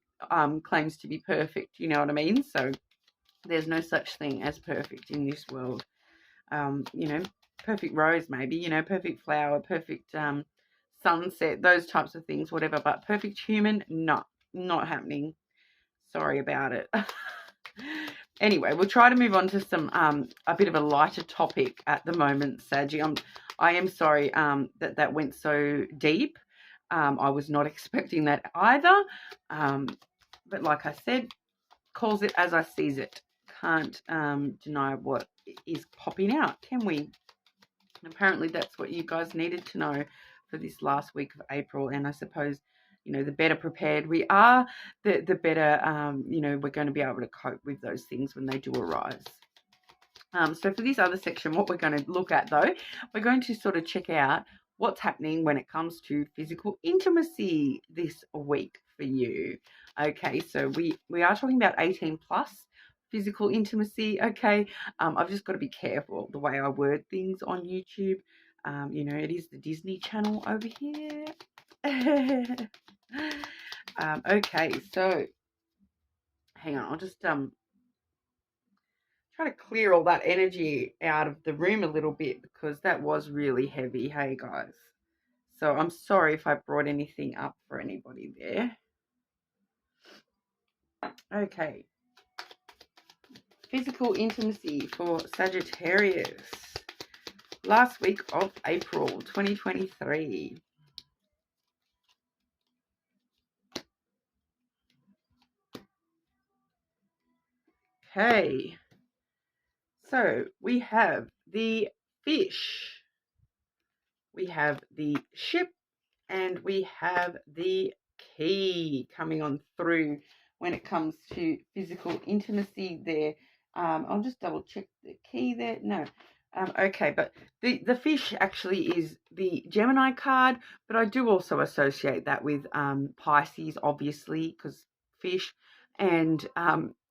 claims to be perfect. You know what I mean? So there's no such thing as perfect in this world. You know, perfect rose maybe, you know, perfect flower, perfect sunset, those types of things, whatever. But perfect human, not happening. Sorry about it. Anyway, we'll try to move on to some a bit of a lighter topic at the moment, Saggy. I am sorry that went so deep. I was not expecting that either. But like I said, calls it as I sees it. Can't deny what is popping out, can we? Apparently that's what you guys needed to know for this last week of April. And I suppose, you know, the better prepared we are, the better, you know, we're going to be able to cope with those things when they do arise. So for this other section, what we're going to look at, though, we're going to sort of check out what's happening when it comes to physical intimacy this week for you. Okay, so we are talking about 18 plus physical intimacy. Okay, I've just got to be careful the way I word things on YouTube. You know, it is the Disney Channel over here. Okay, so hang on, I'll just try to clear all that energy out of the room a little bit, because that was really heavy, hey guys. So I'm sorry if I brought anything up for anybody there. Okay. Physical intimacy for Sagittarius. Last week of April 2023. Okay. So we have the fish. We have the ship, and we have the key coming on through when it comes to physical intimacy there. I'll just double check the key there. No. Okay, but the fish actually is the Gemini card, but I do also associate that with Pisces, obviously, because fish, and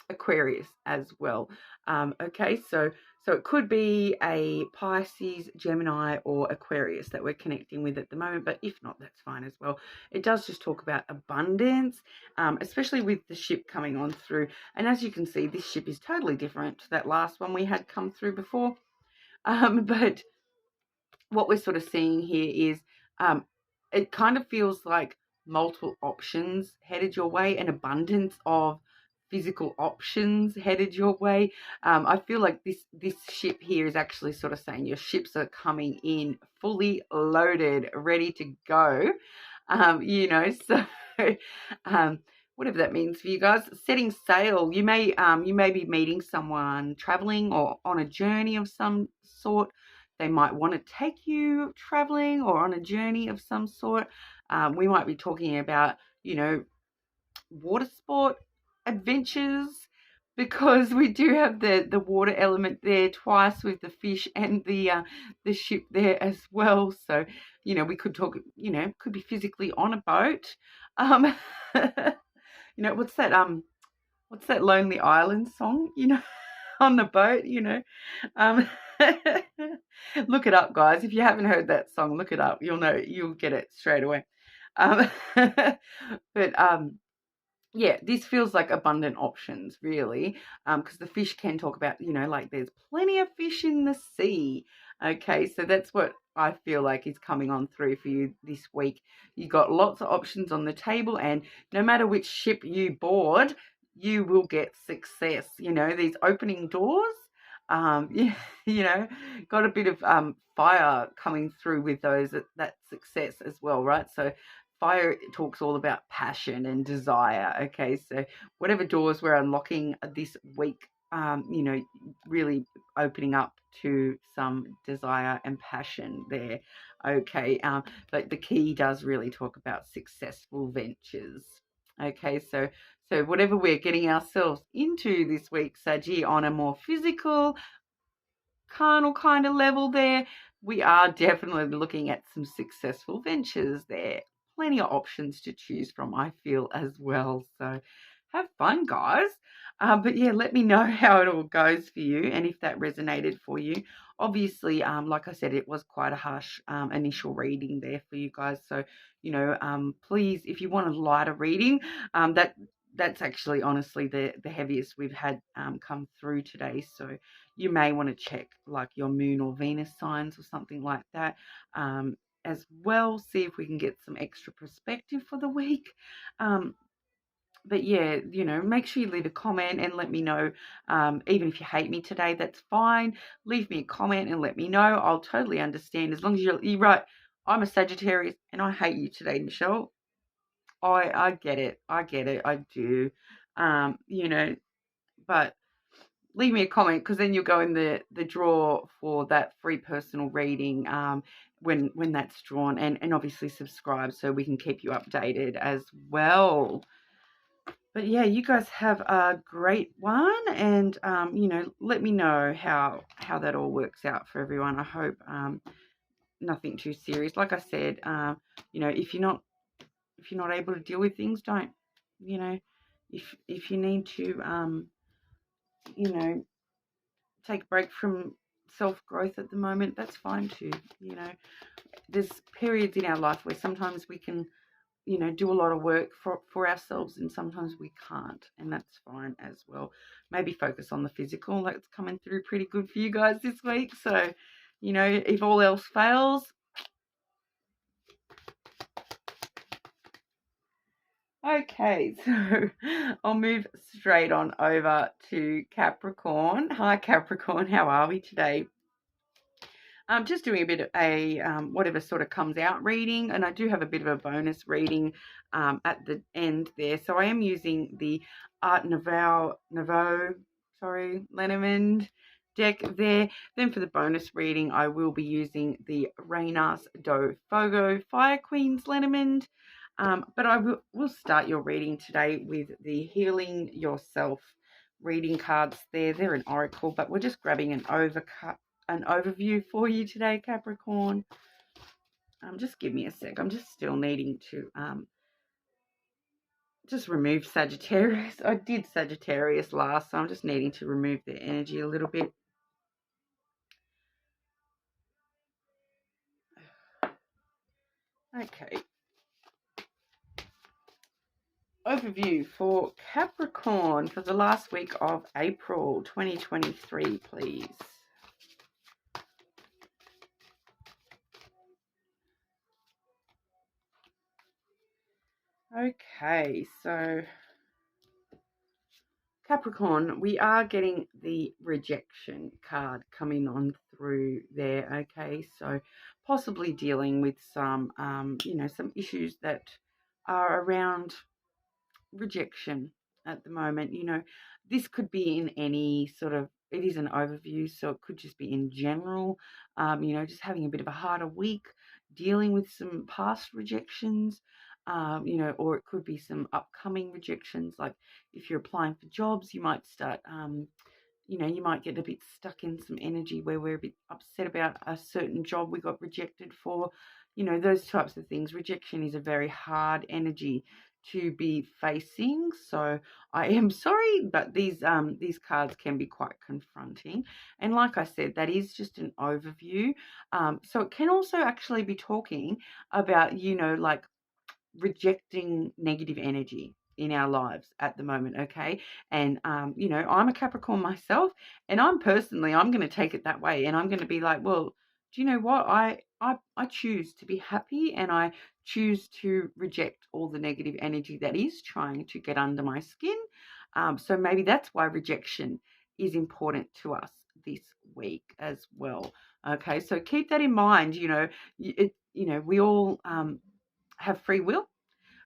Aquarius as well. Okay, so it could be a Pisces, Gemini, or Aquarius that we're connecting with at the moment, but if not, that's fine as well. It does just talk about abundance, especially with the ship coming on through. And as you can see, this ship is totally different to that last one we had come through before. But what we're sort of seeing here is it kind of feels like multiple options headed your way, an abundance of physical options headed your way. I feel like this ship here is actually sort of saying your ships are coming in fully loaded, ready to go. You know, so whatever that means for you guys, setting sail. You may be meeting someone traveling or on a journey of some sort. They might want to take you traveling or on a journey of some sort. We might be talking about, you know, water sport adventures, because we do have the water element there twice with the fish and the ship there as well. So, you know, we could talk, you know, could be physically on a boat. You know, what's that Lonely Island song, you know, on the boat, you know. Look it up, guys. If you haven't heard that song, look it up. You'll know, you'll get it straight away. But yeah, this feels like abundant options, really, because the fish can talk about, you know, like there's plenty of fish in the sea. Okay, so that's what I feel like is coming on through for you this week. You got lots of options on the table, and no matter which ship you board, you will get success. You know, these opening doors, yeah, you know, got a bit of fire coming through with those, that success as well, right? So fire talks all about passion and desire. Okay, so whatever doors we're unlocking this week, you know, really opening up to some desire and passion there. Okay, but the key does really talk about successful ventures. Okay, so whatever we're getting ourselves into this week, Saggy, on a more physical, carnal kind of level there, we are definitely looking at some successful ventures there. Plenty of options to choose from, I feel, as well. So have fun, guys. But yeah, let me know how it all goes for you and if that resonated for you. Obviously, like I said, it was quite a harsh initial reading there for you guys. So, you know, please, if you want a lighter reading, that's actually honestly the heaviest we've had come through today. So you may want to check like your moon or Venus signs or something like that as well. See if we can get some extra perspective for the week. But yeah, you know, make sure you leave a comment and let me know. Even if you hate me today, that's fine. Leave me a comment and let me know. I'll totally understand, as long as you're right. I'm a Sagittarius and I hate you today, Michelle. I get it. I get it. I do. You know, but leave me a comment, because then you'll go in the draw for that free personal reading when that's drawn, and obviously subscribe so we can keep you updated as well. But yeah, you guys have a great one, and you know, let me know how that all works out for everyone. I hope nothing too serious. Like I said, you know, if you're not able to deal with things, don't, you know, if you need to you know, take a break from self-growth at the moment, that's fine too. You know, there's periods in our life where sometimes we can, you know, do a lot of work for ourselves, and sometimes we can't, and that's fine as well. Maybe focus on the physical. That's coming through pretty good for you guys this week. So, you know, if all else fails, okay, so I'll move straight on over to Capricorn. Hi Capricorn, how are we today? I'm just doing a bit of a whatever sort of comes out reading, and I do have a bit of a bonus reading at the end there. So I am using the Art Nouveau, Lenormand deck there. Then for the bonus reading, I will be using the Reinas do Fogo Fire Queen's Lenormand. But I will start your reading today with the Healing Yourself reading cards there. They're an oracle, but we're just grabbing an overview for you today, Capricorn. Just give me a sec. I'm just still needing to just remove Sagittarius. I did Sagittarius last, so I'm just needing to remove their energy a little bit. Okay. Overview for Capricorn for the last week of April 2023, please. Okay, so Capricorn, we are getting the rejection card coming on through there, okay? So possibly dealing with some, some issues that are around rejection at the moment. This could be in any sort of, it is an overview, so it could just be in general, just having a bit of a harder week, dealing with some past rejections, or it could be some upcoming rejections. Like if you're applying for jobs, you might start, you might get a bit stuck in some energy where we're a bit upset about a certain job we got rejected for, those types of things. Rejection is a very hard energy to be facing. So I am sorry, but these cards can be quite confronting. And like I said, that is just an overview. So it can also actually be talking about, like rejecting negative energy in our lives at the moment, okay? And I'm a Capricorn myself, and I'm going to take it that way, and I'm going to be like, well, do you know what? I choose to be happy, and I choose to reject all the negative energy that is trying to get under my skin. So maybe that's why rejection is important to us this week as well. Okay, so keep that in mind. We all have free will,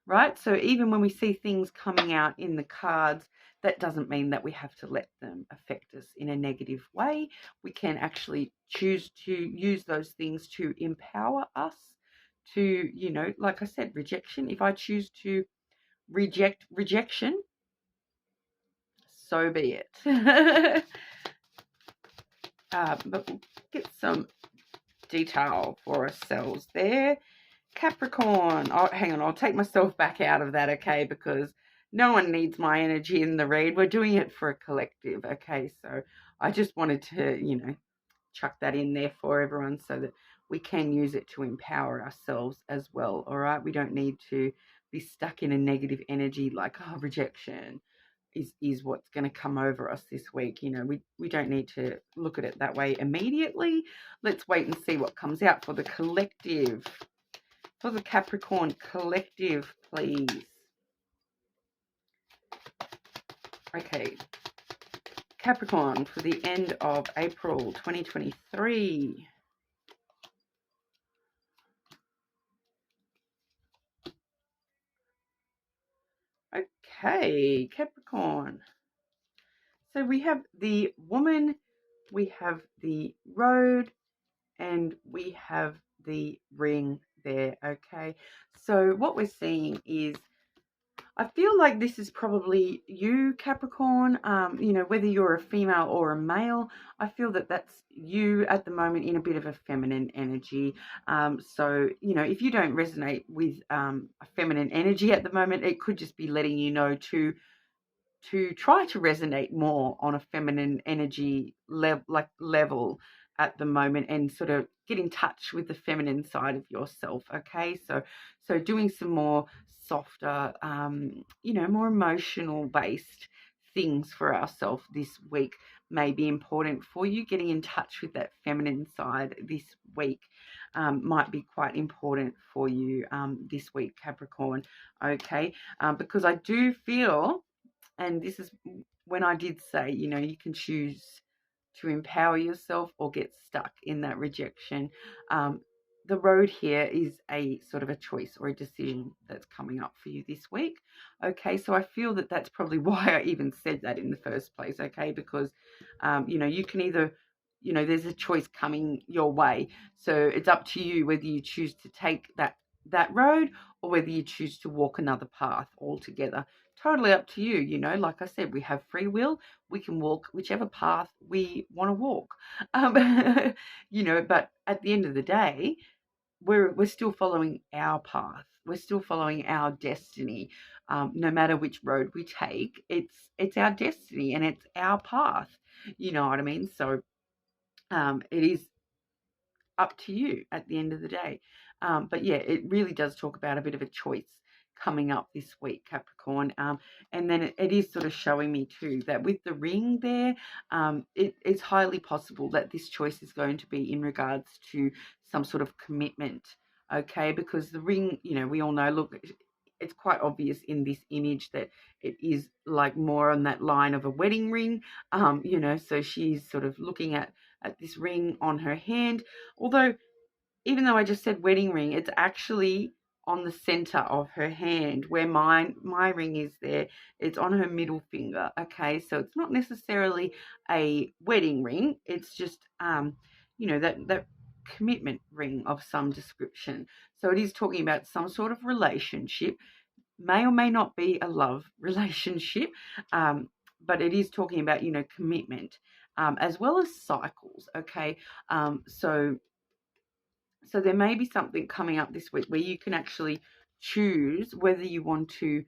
right? So even when we see things coming out in the cards, that doesn't mean that we have to let them affect us in a negative way. We can actually choose to use those things to empower us to, like I said, rejection. If I choose to reject rejection, so be it. But we'll get some detail for ourselves there. Capricorn. Oh, hang on, I'll take myself back out of that, okay, because no one needs my energy in the read. We're doing it for a collective, okay? So I just wanted to, chuck that in there for everyone so that we can use it to empower ourselves as well, all right? We don't need to be stuck in a negative energy like, oh, rejection is what's going to come over us this week. We don't need to look at it that way immediately. Let's wait and see what comes out for the collective. For the Capricorn collective, please. Okay. Capricorn for the end of April 2023. Okay, Capricorn. So we have the woman, we have the road, and we have the ring there, okay? So what we're seeing is, I feel like this is probably you, Capricorn, whether you're a female or a male. I feel that that's you at the moment in a bit of a feminine energy. So, if you don't resonate with a feminine energy at the moment, it could just be letting you know to try to resonate more on a feminine energy level at the moment, and sort of get in touch with the feminine side of yourself, okay? So doing some more softer, more emotional based things for ourselves this week may be important for you. Getting in touch with that feminine side this week might be quite important for you this week, Capricorn, okay? Because I do feel, and this is when I did say, you can choose to empower yourself or get stuck in that rejection. The road here is a sort of a choice or a decision that's coming up for you this week. Okay, so I feel that that's probably why I even said that in the first place, okay, because, you can either, there's a choice coming your way. So it's up to you whether you choose to take that road or whether you choose to walk another path altogether. Totally up to you. Like I said, we have free will. We can walk whichever path we want to walk. But at the end of the day, we're still following our path. We're still following our destiny. No matter which road we take, it's our destiny and it's our path. You know what I mean? So it is up to you at the end of the day. But yeah, it really does talk about a bit of a choice coming up this week, Capricorn. And then it is sort of showing me too that with the ring there, it's highly possible that this choice is going to be in regards to some sort of commitment, okay? Because the ring, we all know, look, it's quite obvious in this image that it is like more on that line of a wedding ring, you know, so she's sort of looking at this ring on her hand. Although, even though I just said wedding ring, it's actually on the center of her hand where my ring is there. It's on her middle finger. Okay, so it's not necessarily a wedding ring. It's just you know, that commitment ring of some description. So it is talking about some sort of relationship, may or may not be a love relationship, but it is talking about, you know, commitment, as well as cycles. Okay, so there may be something coming up this week where you can actually choose whether you want to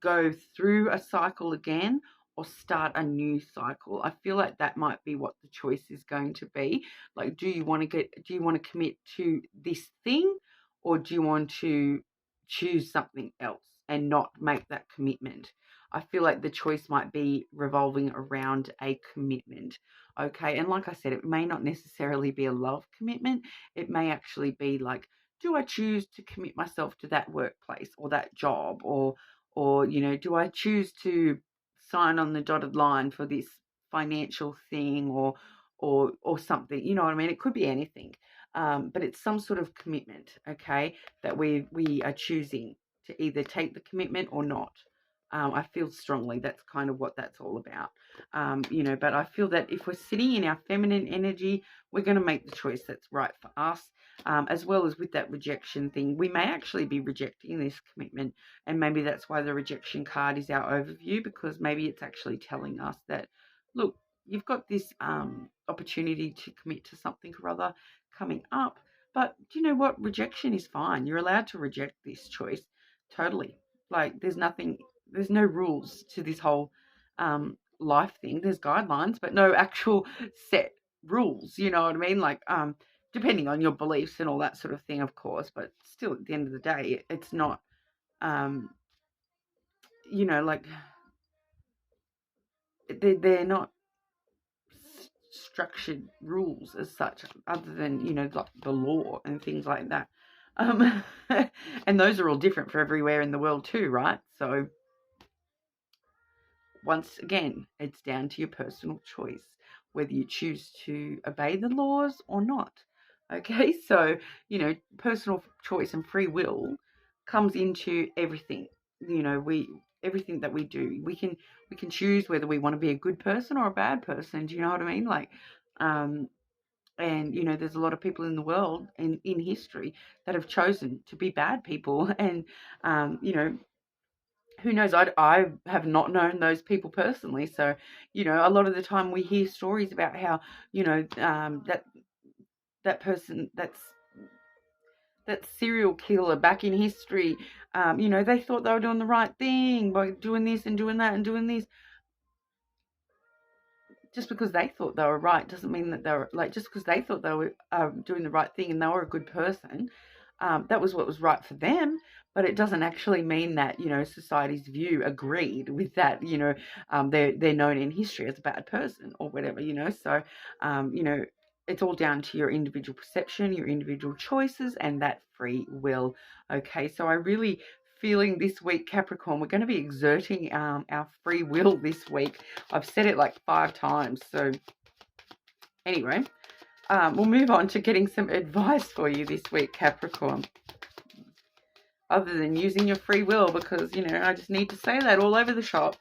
go through a cycle again or start a new cycle. I feel like that might be what the choice is going to be. Like, do you want to commit to this thing, or do you want to choose something else and not make that commitment? I feel like the choice might be revolving around a commitment. Okay, and like I said, it may not necessarily be a love commitment. It may actually be like, do I choose to commit myself to that workplace or that job, or you know, do I choose to sign on the dotted line for this financial thing, or something? You know what I mean? It could be anything, but it's some sort of commitment, okay, that we are choosing to either take the commitment or not. I feel strongly that's kind of what that's all about. You know, but I feel that if we're sitting in our feminine energy, we're going to make the choice that's right for us, as well as with that rejection thing. We may actually be rejecting this commitment, and maybe that's why the rejection card is our overview, because maybe it's actually telling us that, look, you've got this opportunity to commit to something or other coming up, but do you know what? Rejection is fine. You're allowed to reject this choice totally. Like, there's no rules to this whole life thing. There's guidelines, but no actual set rules. You know what I mean? Like, depending on your beliefs and all that sort of thing, of course. But still, at the end of the day, it's not, you know, like they're not structured rules as such, other than, you know, like the law and things like that. And those are all different for everywhere in the world too, right? So once again, it's down to your personal choice whether you choose to obey the laws or not. Okay, so, you know, personal choice and free will comes into everything. You know, everything that we do, we can choose whether we want to be a good person or a bad person. Do you know what I mean? Like, and, you know, there's a lot of people in the world and in history that have chosen to be bad people. And, you know, who knows? I have not known those people personally. So, you know, a lot of the time we hear stories about how, you know, that person, that serial killer back in history, you know, they thought they were doing the right thing by doing this and doing that and doing this. Just because they thought they were right doesn't mean that they were, like, just because they thought they were doing the right thing and they were a good person, that was what was right for them. But it doesn't actually mean that, you know, society's view agreed with that. You know, they're known in history as a bad person or whatever. You know, so you know, it's all down to your individual perception, your individual choices, and that free will. Okay, so I really feeling this week, Capricorn, we're going to be exerting our free will this week. I've said it like 5 times. So anyway, we'll move on to getting some advice for you this week, Capricorn. Other than using your free will, because, you know, I just need to say that all over the shop.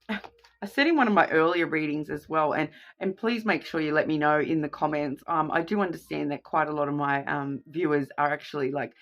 I said in one of my earlier readings as well, and please make sure you let me know in the comments. I do understand that quite a lot of my viewers are actually like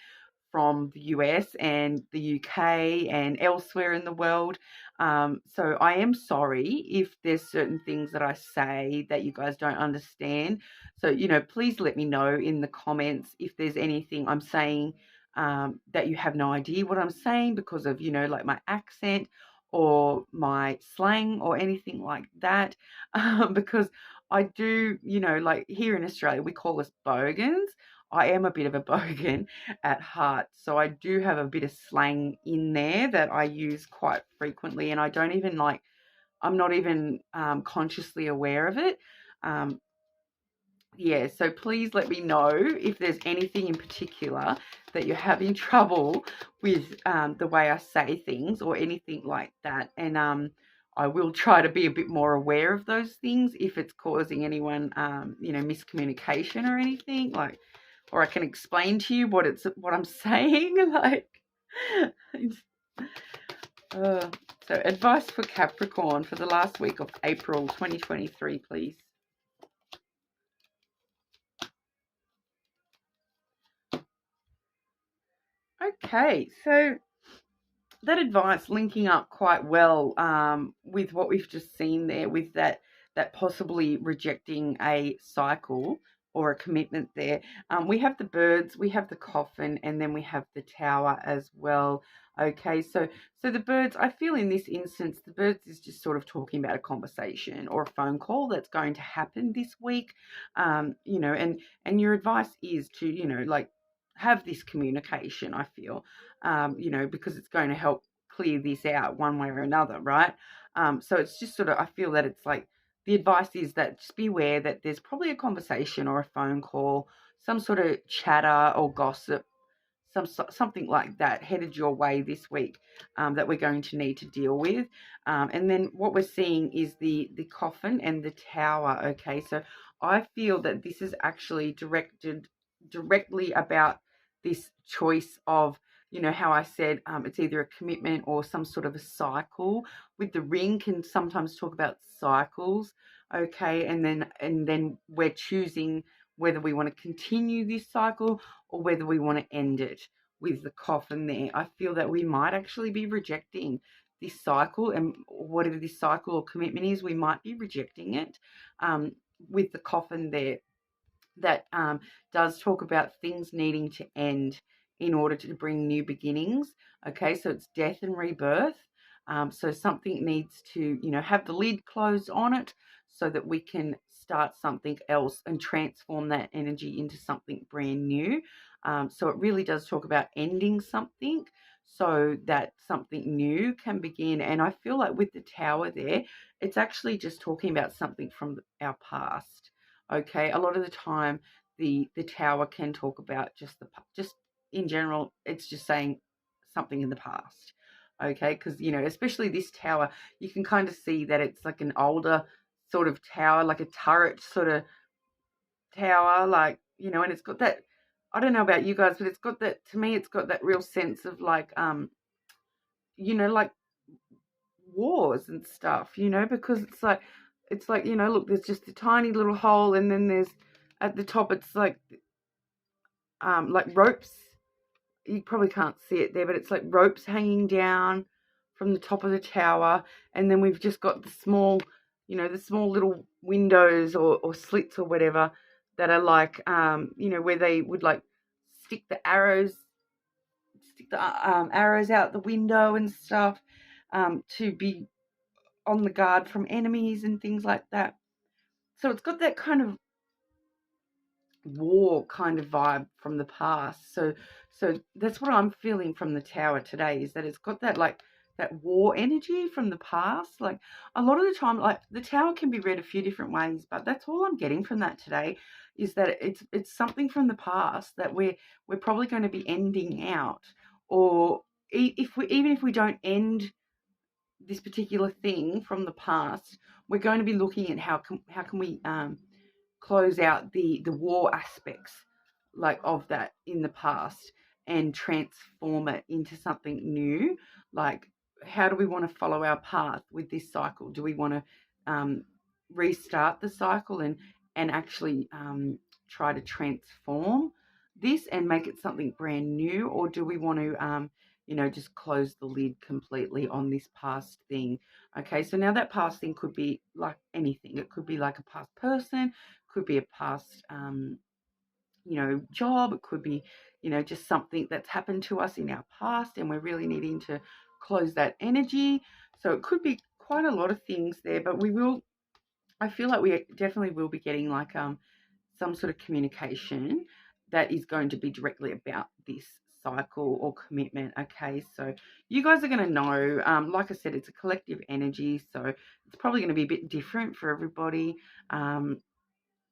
from the US and the UK and elsewhere in the world. So I am sorry if there's certain things that I say that you guys don't understand. So, you know, please let me know in the comments if there's anything I'm saying that you have no idea what I'm saying because of, you know, like my accent or my slang or anything like that. Because I do, you know, like here in Australia, we call us bogans. I am a bit of a bogan at heart, so I do have a bit of slang in there that I use quite frequently, and I don't even I'm not even consciously aware of it. yeah, so please let me know if there's anything in particular that you're having trouble with the way I say things or anything like that. And I will try to be a bit more aware of those things if it's causing anyone, you know, miscommunication or anything, like, or I can explain to you what I'm saying. Like, so advice for Capricorn for the last week of April 2023, please. Okay, so that advice linking up quite well with what we've just seen there, with that possibly rejecting a cycle or a commitment there. We have the birds, we have the coffin, and then we have the tower as well. Okay, so the birds, I feel in this instance, the birds is just sort of talking about a conversation or a phone call that's going to happen this week. You know, and your advice is to, you know, like, have this communication, I feel, you know, because it's going to help clear this out one way or another, right? So it's just sort of, I feel that it's like, the advice is that just be aware that there's probably a conversation or a phone call, some sort of chatter or gossip, something like that headed your way this week, that we're going to need to deal with. And then what we're seeing is the coffin and the tower. Okay, so I feel that this is actually directly about this choice of, you know, how I said, it's either a commitment or some sort of a cycle. With the ring can sometimes talk about cycles. Okay, and then we're choosing whether we want to continue this cycle or whether we want to end it. With the coffin there, I feel that we might actually be rejecting this cycle, and whatever this cycle or commitment is, we might be rejecting it. With the coffin there, that does talk about things needing to end in order to bring new beginnings. Okay, so it's death and rebirth. So something needs to, you know, have the lid closed on it so that we can start something else and transform that energy into something brand new. So it really does talk about ending something so that something new can begin. And I feel like with the tower there, it's actually just talking about something from our past. Okay, a lot of the time the tower can talk about just in general, it's just saying something in the past. Okay, because, you know, especially this tower, you can kind of see that it's like an older sort of tower, like a turret sort of tower, like, you know, and it's got that, I don't know about you guys, but it's got that, to me, it's got that real sense of like, you know, like wars and stuff, you know, because it's like, you know, look, there's just a tiny little hole, and then there's at the top, it's like ropes. You probably can't see it there, but it's like ropes hanging down from the top of the tower, and then we've just got the small, you know, the small little windows or slits or whatever that are like, you know, where they would like stick the arrows out the window and stuff, to be on the guard from enemies and things like that. So it's got that kind of war kind of vibe from the past. So that's what I'm feeling from the tower today, is that it's got that, like, that war energy from the past. Like, a lot of the time, like, the tower can be read a few different ways, but that's all I'm getting from that today, is that it's something from the past that we're probably going to be ending out. Or even if we don't end this particular thing from the past, we're going to be looking at how can we close out the war aspects, like, of that in the past, and transform it into something new. Like, how do we want to follow our path with this cycle? Do we want to restart the cycle and actually try to transform this and make it something brand new, or do we want to you know, just close the lid completely on this past thing? Okay, so now that past thing could be like anything. It could be like a past person, could be a past, you know, job. It could be, you know, just something that's happened to us in our past, and we're really needing to close that energy. So it could be quite a lot of things there, but I feel like we definitely will be getting like some sort of communication that is going to be directly about this cycle or commitment. Okay, so you guys are going to know, like I said, it's a collective energy, so it's probably going to be a bit different for everybody.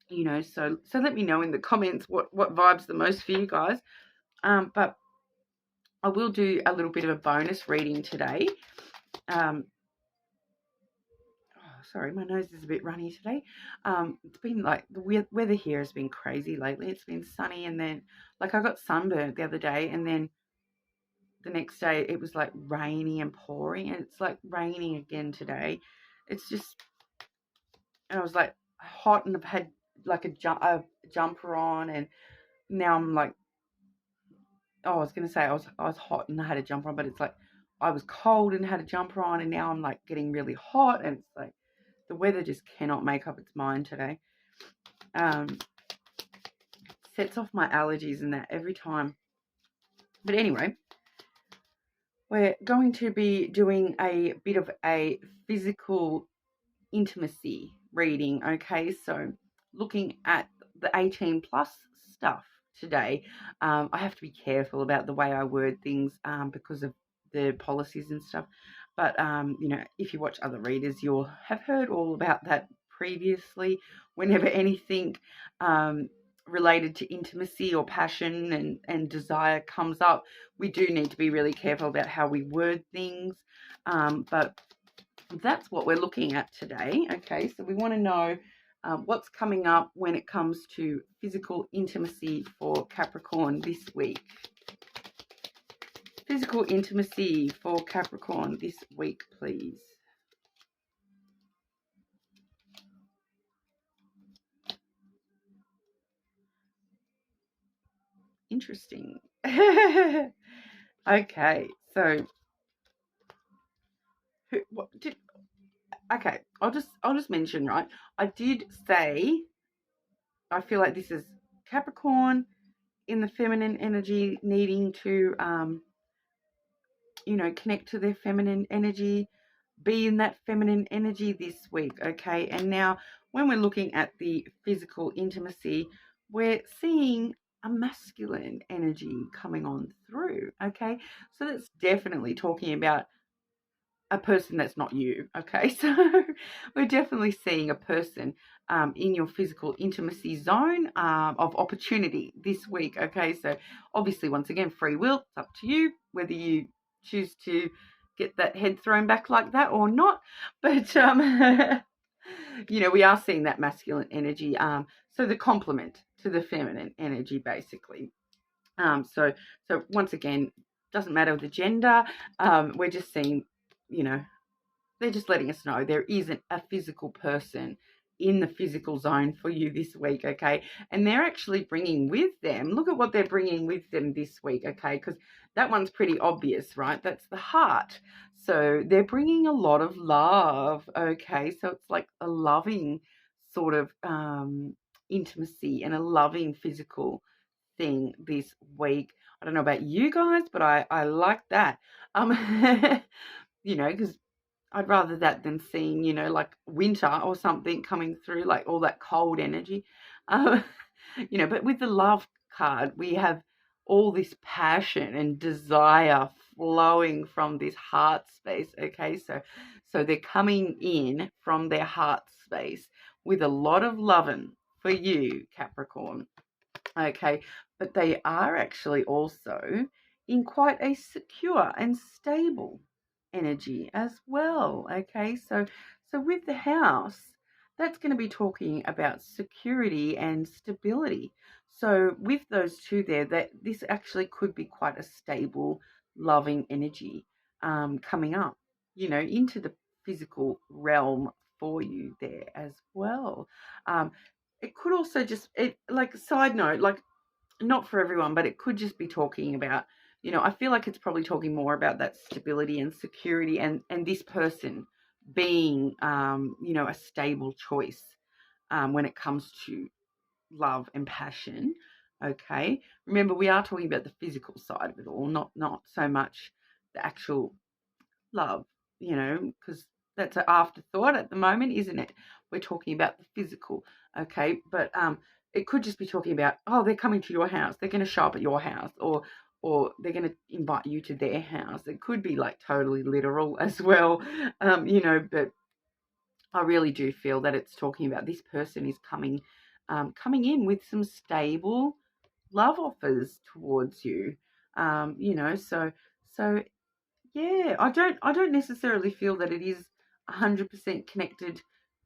you know, so let me know in the comments what vibes the most for you guys. But I will do a little bit of a bonus reading today. Sorry, my nose is a bit runny today. It's been like the weather here has been crazy lately. It's been sunny, and then like I got sunburned the other day, and then the next day it was like rainy and pouring, and it's like raining again today. It's just, and I was like hot, and I've had like a jumper on, and now I'm like, oh, I was gonna say I was hot and I had a jumper on, but it's like I was cold and had a jumper on, and now I'm like getting really hot, and it's like the weather just cannot make up its mind today. Sets off my allergies and that every time. But anyway, we're going to be doing a bit of a physical intimacy reading, okay? So looking at the 18 plus stuff today. I have to be careful about the way I word things because of the policies and stuff. But, you know, if you watch other readers, you'll have heard all about that previously. Whenever anything related to intimacy or passion and desire comes up, we do need to be really careful about how we word things. But that's what we're looking at today. Okay, so we want to know what's coming up when it comes to physical intimacy for Capricorn this week. Physical intimacy for Capricorn this week, please. Interesting. Okay, so okay, I'll just mention, right? I did say I feel like this is Capricorn in the feminine energy, needing to you know, connect to their feminine energy, be in that feminine energy this week, okay? And now when we're looking at the physical intimacy, we're seeing a masculine energy coming on through, okay? So that's definitely talking about a person that's not you, okay? So we're definitely seeing a person in your physical intimacy zone of opportunity this week, okay? So obviously, once again, free will, it's up to you whether you choose to get that head thrown back like that or not. But, you know, we are seeing that masculine energy. So the complement to the feminine energy, basically. So once again, doesn't matter the gender. We're just seeing, you know, they're just letting us know there isn't a physical person in the physical zone for you this week, okay? And they're actually bringing with them, look at what they're bringing with them this week, okay? Because that one's pretty obvious, right? That's the heart. So they're bringing a lot of love, okay? So it's like a loving sort of intimacy and a loving physical thing this week. I don't know about you guys, but I like that. You know, because I'd rather that than seeing, you know, like winter or something coming through, like all that cold energy. You know, but with the love card, we have all this passion and desire flowing from this heart space, okay? So they're coming in from their heart space with a lot of loving for you, Capricorn, okay? But they are actually also in quite a secure and stable energy as well, okay? So with the house, that's going to be talking about security and stability. So with those two there, that this actually could be quite a stable, loving energy coming up, you know, into the physical realm for you there as well. It could also just, like, side note, like, not for everyone, but it could just be talking about, you know, I feel like it's probably talking more about that stability and security and this person being, you know, a stable choice when it comes to love and passion, okay? Remember, we are talking about the physical side of it all, not so much the actual love, you know, because that's an afterthought at the moment, isn't it? We're talking about the physical, okay? But it could just be talking about, oh, they're coming to your house, they're going to show up at your house, or they're going to invite you to their house. It could be like totally literal as well, you know, but I really do feel that it's talking about this person is coming coming in with some stable love offers towards you. You know, so yeah, I don't necessarily feel that it is 100% connected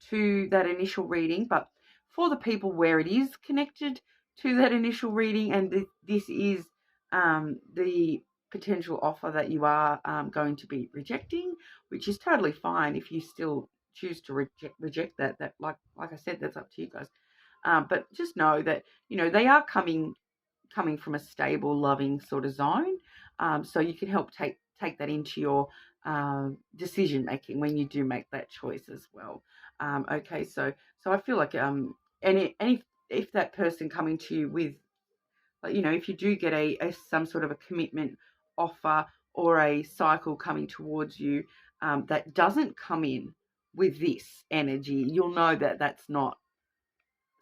to that initial reading, but for the people where it is connected to that initial reading, and this is the potential offer that you are going to be rejecting, which is totally fine if you still choose to reject that. That like I said, that's up to you guys. But just know that, you know, they are coming from a stable, loving sort of zone. So you can help take that into your decision making when you do make that choice as well. Okay, so I feel like if that person coming to you with, you know, if you do get some sort of a commitment offer or a cycle coming towards you that doesn't come in with this energy, you'll know that that's not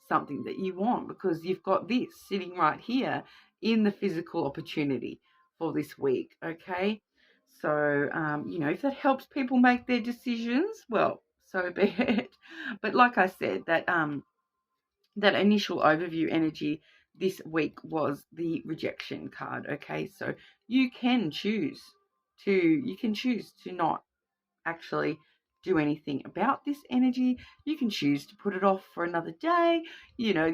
something that you want, because you've got this sitting right here in the physical opportunity for this week. Okay, so you know, if that helps people make their decisions, well, so be it. But like I said, that that initial overview energy this week was the rejection card. Okay, so you can choose to not actually do anything about this energy. You can choose to put it off for another day. You know,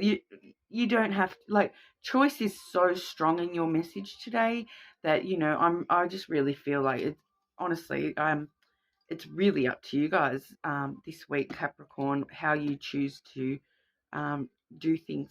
you don't have to, like, choice is so strong in your message today that, you know, I just really feel like it's honestly it's really up to you guys this week, Capricorn, how you choose to do things.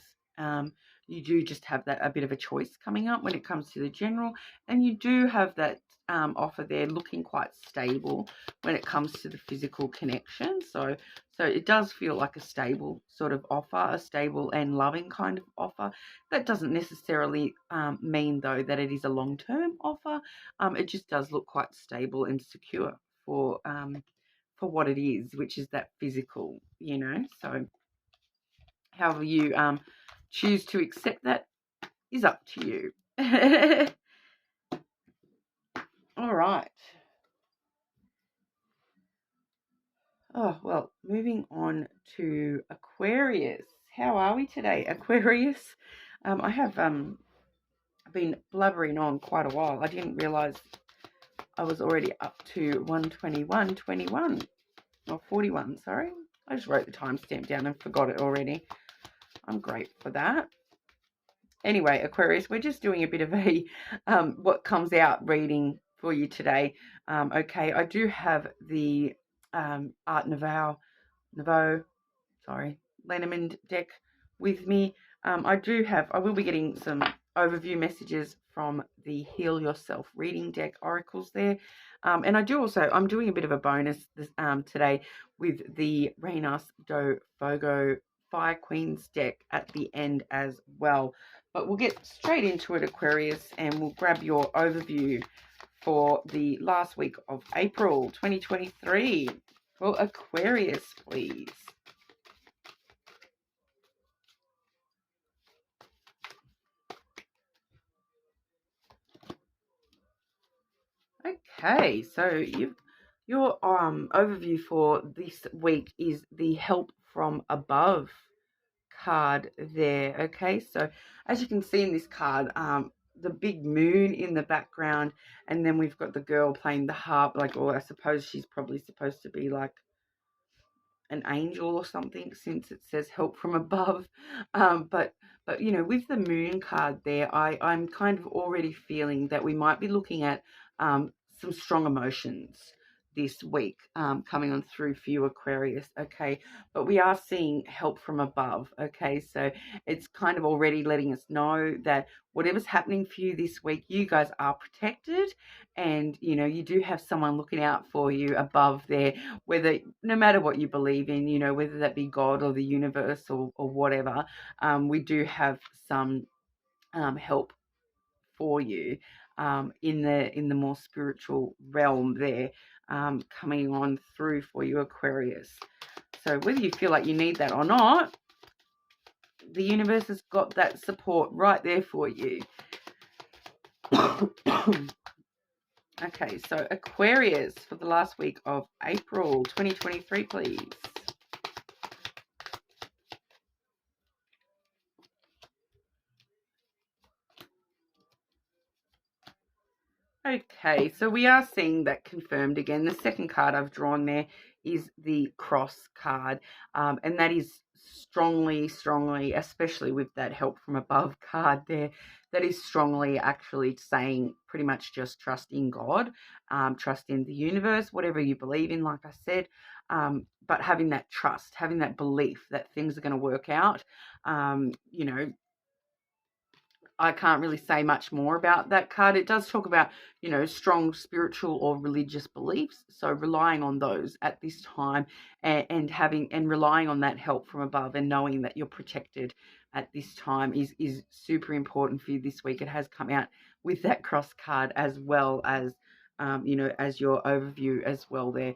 You do just have that a bit of a choice coming up when it comes to the general, and you do have that offer there looking quite stable when it comes to the physical connection. So it does feel like a stable sort of offer, a stable and loving kind of offer. That doesn't necessarily mean, though, that it is a long-term offer. It just does look quite stable and secure for what it is, which is that physical, you know. So however you choose to accept that is up to you. All right. Oh, well, moving on to Aquarius. How are we today, Aquarius? I have been blubbering on quite a while. I didn't realise I was already up to 121.21 or 41, sorry. I just wrote the timestamp down and forgot it already. I'm great for that. Anyway, Aquarius, we're just doing a bit of a what comes out reading for you today. Okay, I do have the Art Nouveau, lenormand deck with me. I will be getting some overview messages from the Heal Yourself reading deck oracles there. And I'm doing a bit of a bonus today with the Reynas do Fogo Fire Queens deck at the end as well. But we'll get straight into it, Aquarius, and we'll grab your overview for the last week of April 2023. For Aquarius, please. Okay, so your overview for this week is the Help from Above card there. Okay, so as you can see in this card, the big moon in the background, and then we've got the girl playing the harp, like, or I suppose she's probably supposed to be like an angel or something, since it says help from above. But you know, with the moon card there, I'm kind of already feeling that we might be looking at some strong emotions this week coming on through for you, Aquarius. Okay, but we are seeing help from above. Okay, so it's kind of already letting us know that whatever's happening for you this week, you guys are protected, and you know, you do have someone looking out for you above there, whether, no matter what you believe in, you know, whether that be God or the universe or whatever. We do have some help for you in the more spiritual realm there, coming on through for you, Aquarius. So whether you feel like you need that or not, the universe has got that support right there for you. Okay, so Aquarius for the last week of April 2023, please. Okay, so we are seeing that confirmed again. The second card I've drawn there is the cross card, and that is strongly, especially with that help from above card there, that is strongly actually saying pretty much just trust in God, trust in the universe, whatever you believe in, like I said, but having that trust, having that belief that things are going to work out. You know, I can't really say much more about that card. It does talk about, you know, strong spiritual or religious beliefs. So relying on those at this time, and having and relying on that help from above, and knowing that you're protected at this time is super important for you this week. It has come out with that cross card, as well as you know, as your overview as well there.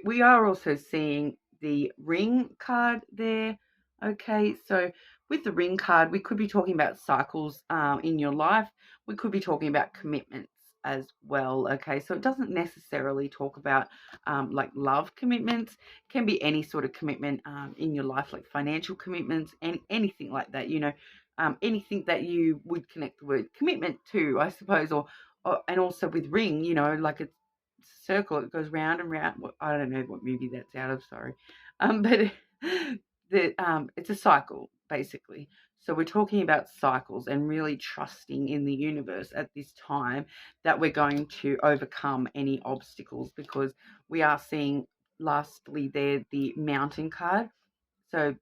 We are also seeing the ring card there. Okay, so with the ring card, we could be talking about cycles in your life. We could be talking about commitments as well. Okay, so it doesn't necessarily talk about like love commitments. It can be any sort of commitment in your life, like financial commitments and anything like that. You know, anything that you would connect the word commitment to, I suppose, or and also with ring, you know, like it's a circle. It goes round and round. Well, I don't know what movie that's out of. Sorry, but it's a cycle basically. So we're talking about cycles and really trusting in the universe at this time that we're going to overcome any obstacles, because we are seeing lastly there the mountain card. So,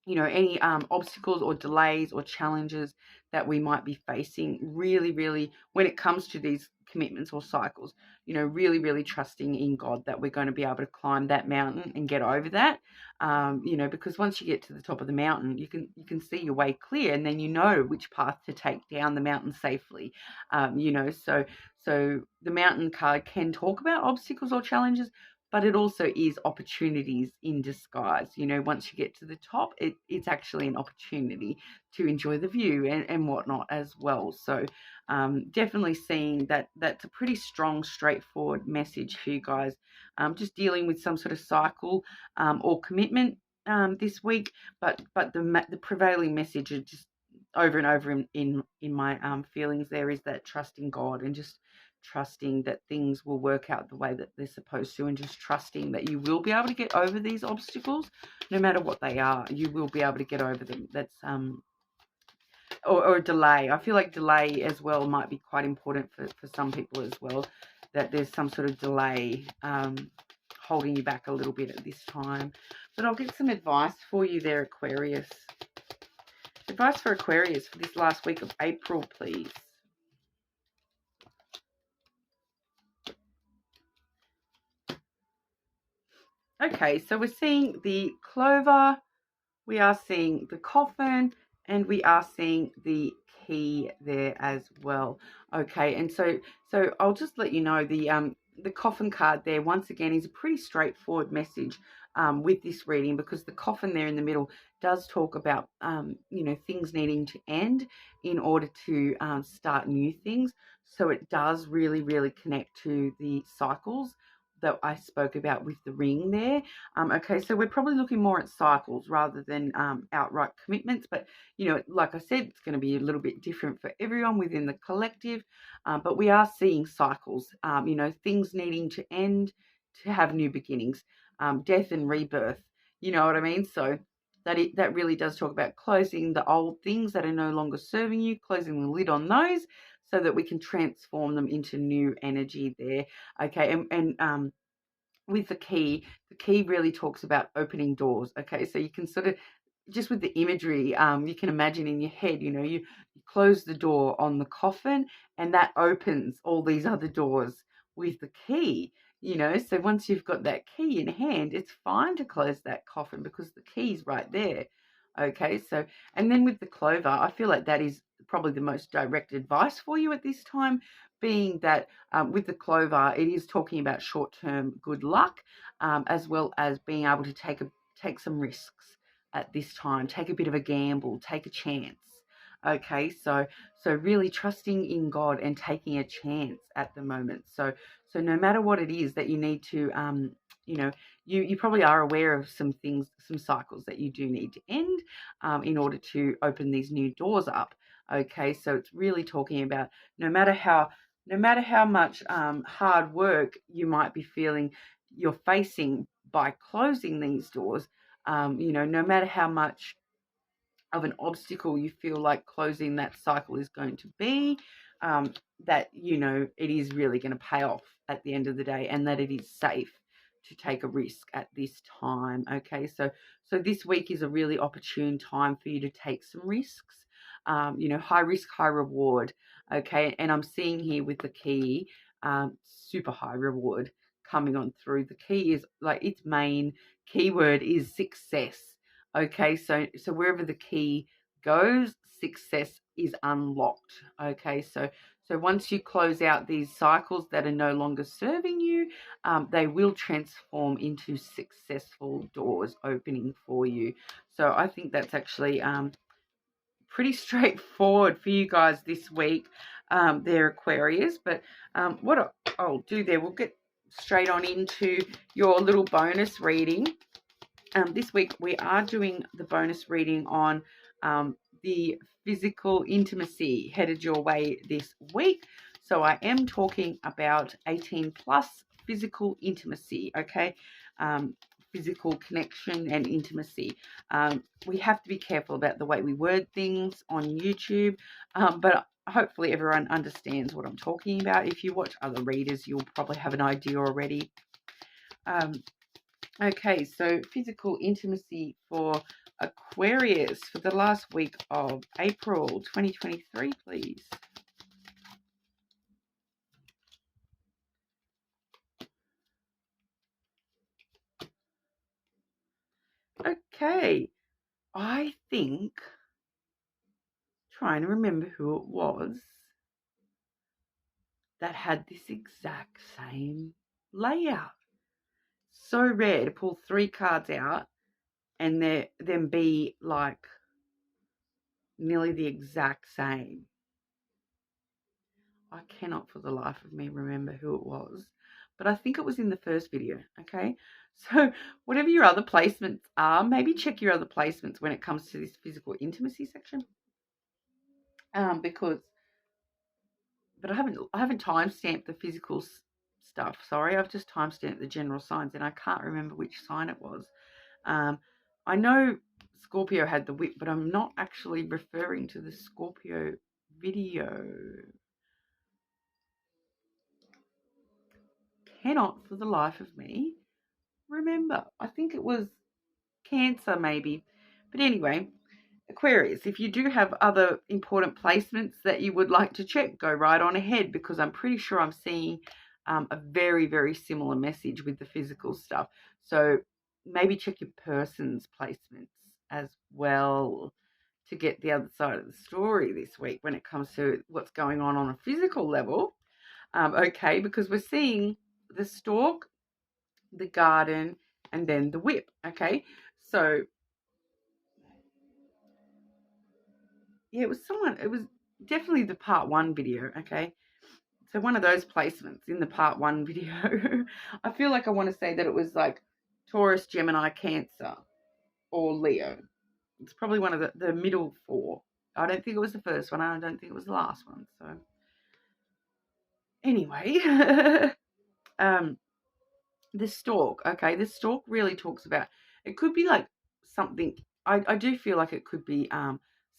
you know, any obstacles or delays or challenges that we might be facing, really, when it comes to these commitments or cycles, you know, really trusting in God that we're going to be able to climb that mountain and get over that. You know, because once you get to the top of the mountain, you can see your way clear, and then you know which path to take down the mountain safely. You know, so the mountain card can talk about obstacles or challenges, but it also is opportunities in disguise. You know, once you get to the top, it's actually an opportunity to enjoy the view and whatnot as well. So definitely seeing that that's a pretty strong, straightforward message for you guys. Just dealing with some sort of cycle or commitment this week, but the prevailing message is just over and over in my feelings there is that trusting God, and just trusting that things will work out the way that they're supposed to, and just trusting that you will be able to get over these obstacles no matter what they are. You will be able to get over them. That's or delay. I feel like delay as well might be quite important for some people as well, that there's some sort of delay holding you back a little bit at this time. But I'll get some advice for you there, Aquarius. Advice for Aquarius for this last week of April, please. Okay, so we're seeing the clover, we are seeing the coffin, and we are seeing the key there as well. Okay, and so I'll just let you know the coffin card there once again is a pretty straightforward message with this reading, because the coffin there in the middle does talk about you know, things needing to end in order to start new things. So it does really connect to the cycles that I spoke about with the ring there. Okay, so we're probably looking more at cycles rather than outright commitments, but you know, like I said, it's going to be a little bit different for everyone within the collective, but we are seeing cycles, you know, things needing to end to have new beginnings, death and rebirth, you know what I mean? So that really does talk about closing the old things that are no longer serving you, closing the lid on those, so that we can transform them into new energy there. Okay, and with the key really talks about opening doors. Okay, so you can sort of, just with the imagery, you can imagine in your head, you know, you close the door on the coffin, and that opens all these other doors with the key. You know, so once you've got that key in hand, it's fine to close that coffin because the key's right there. Okay, so, and then with the clover, I feel like that is probably the most direct advice for you at this time, being that with the clover, it is talking about short-term good luck, as well as being able to take some risks at this time, take a bit of a gamble, take a chance. Okay, so really trusting in God and taking a chance at the moment. So no matter what it is that you need to, you know, you probably are aware of some things, some cycles that you do need to end in order to open these new doors up. Okay, so it's really talking about no matter how no matter how much hard work you might be feeling you're facing by closing these doors, no matter how much of an obstacle you feel like closing that cycle is going to be, that, it is really going to pay off at the end of the day, and that it is safe to take a risk at this time. Okay, so this week is a really opportune time for you to take some risks. High risk, high reward. Okay, and I'm seeing here with the key, super high reward coming on through. The key is like its main keyword is success. Okay, so wherever the key goes, success is unlocked. Okay, so once you close out these cycles that are no longer serving you, they will transform into successful doors opening for you. So I think that's actually pretty straightforward for you guys this week, there, Aquarius. But what I'll do there, we'll get straight on into your little bonus reading. This week we are doing the bonus reading on the physical intimacy headed your way this week. So I am talking about 18 plus physical intimacy, okay? Physical connection and intimacy. We have to be careful about the way we word things on YouTube, but hopefully everyone understands what I'm talking about. If you watch other readers, you'll probably have an idea already. Okay, so physical intimacy for Aquarius for the last week of April 2023, please. Okay, I think, trying to remember who it was that had this exact same layout. So rare to pull 3 cards out and them be like nearly the exact same. I cannot for the life of me remember who it was, but I think it was in the first video, okay? So whatever your other placements are, maybe check your other placements when it comes to this physical intimacy section. But I haven't time-stamped the physical stuff, sorry. I've just time-stamped the general signs, and I can't remember which sign it was. I know Scorpio had the whip, but I'm not actually referring to the Scorpio video. Cannot for the life of me remember. I think it was Cancer maybe. But anyway, Aquarius, if you do have other important placements that you would like to check, go right on ahead, because I'm pretty sure I'm seeing a very, very similar message with the physical stuff. So maybe check your person's placements as well to get the other side of the story this week when it comes to what's going on a physical level. Okay, because we're seeing the stork, the garden, and then the whip. Okay, so yeah, it was definitely the part 1 video. Okay, so one of those placements in the part 1 video. I feel like I want to say that it was like Taurus, Gemini, Cancer, or Leo. It's probably one of the middle 4. I don't think it was the first one. I don't think it was the last one. So anyway, the stork. Okay, the stork really talks about, it could be like something, I do feel like it could be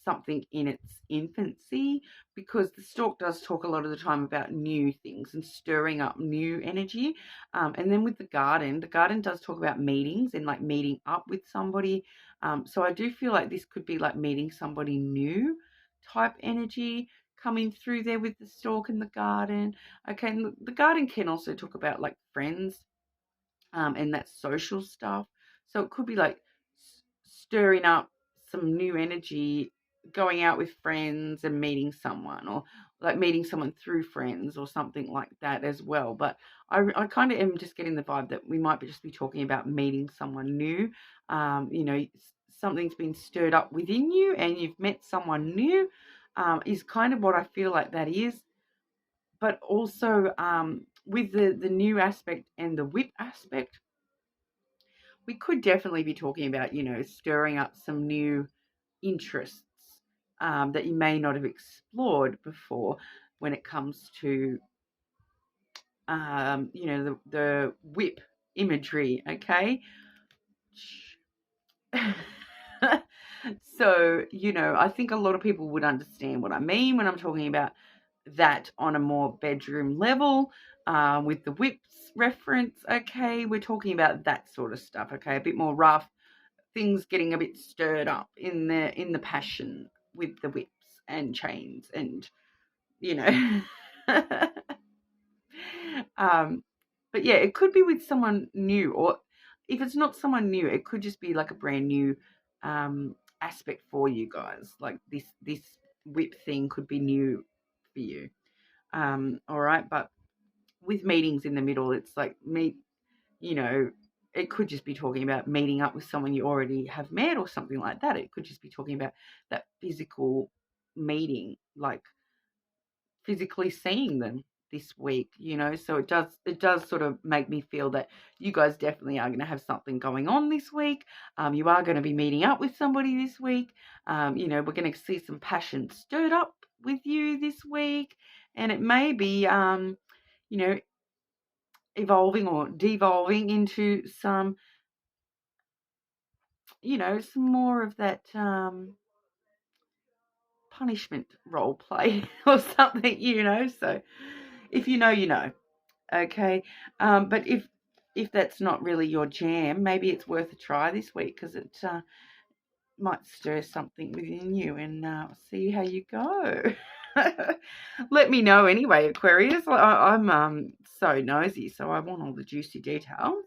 something in its infancy, because the stork does talk a lot of the time about new things and stirring up new energy. And then with the garden does talk about meetings and like meeting up with somebody. So I do feel like this could be like meeting somebody new type energy coming through there with the stork and the garden. Okay, and the garden can also talk about like friends, and that social stuff. So it could be like stirring up some new energy, going out with friends and meeting someone, or like meeting someone through friends or something like that as well. But I kind of am just getting the vibe that we might just be talking about meeting someone new. Something's been stirred up within you and you've met someone new, is kind of what I feel like that is. But also with the new aspect and the whip aspect, we could definitely be talking about, stirring up some new interests that you may not have explored before when it comes to you know, the whip imagery, okay? So, you know, I think a lot of people would understand what I mean when I'm talking about that on a more bedroom level, with the whips reference, okay? We're talking about that sort of stuff, okay? A bit more rough, things getting a bit stirred up in the passion with the whips and chains and, you know. But yeah, it could be with someone new, or if it's not someone new, it could just be like a brand new aspect for you guys. Like this whip thing could be new for you. All right, but with meetings in the middle, it's like you know, it could just be talking about meeting up with someone you already have met or something like that. It could just be talking about that physical meeting, like physically seeing them this week, you know. So it does sort of make me feel that you guys definitely are going to have something going on this week. You are going to be meeting up with somebody this week. You know, we're going to see some passion stirred up with you this week, and it may be you know, evolving or devolving into some, you know, some more of that punishment role play or something, you know. So if you know, you know. Okay, but if that's not really your jam, maybe it's worth a try this week, because it might stir something within you, and see how you go. Let me know anyway, Aquarius. I'm so nosy, so I want all the juicy details.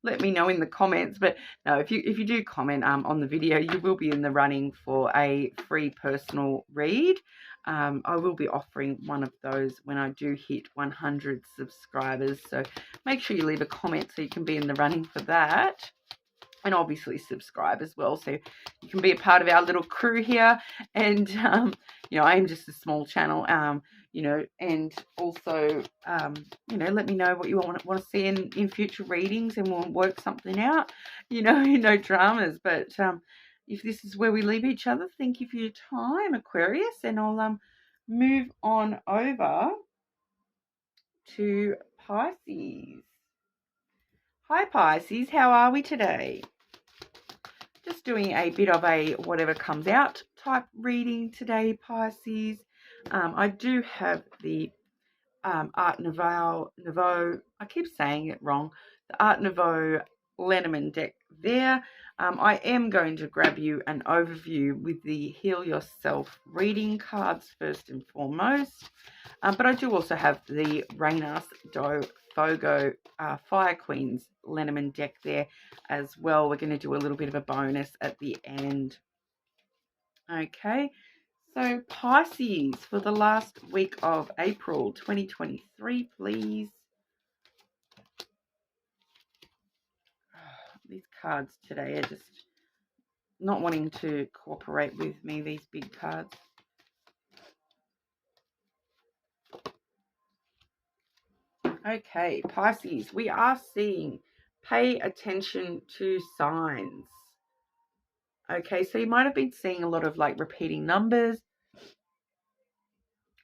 Let me know in the comments. But no, if you do comment on the video, you will be in the running for a free personal read. I will be offering one of those when I do hit 100 subscribers. So make sure you leave a comment so you can be in the running for that. And obviously subscribe as well, so you can be a part of our little crew here. And you know, I am just a small channel, you know, and also you know, let me know what you want to see in future readings, and we'll work something out, you know. No dramas. But if this is where we leave each other, thank you for your time, Aquarius, and I'll move on over to Pisces. Hi Pisces, how are we today? Just doing a bit of a whatever comes out type reading today, Pisces. I do have the Art Nouveau, I keep saying it wrong, the Art Nouveau Lenormand deck there. I am going to grab you an overview with the Heal Yourself reading cards first and foremost. But I do also have the Rainas Do Fogo Fire Queens Lenormand deck there as well. We're going to do a little bit of a bonus at the end. Okay, so Pisces for the last week of April 2023, please. These cards today are just not wanting to cooperate with me, these big cards. Okay, Pisces, we are seeing pay attention to signs. Okay, so you might have been seeing a lot of like repeating numbers,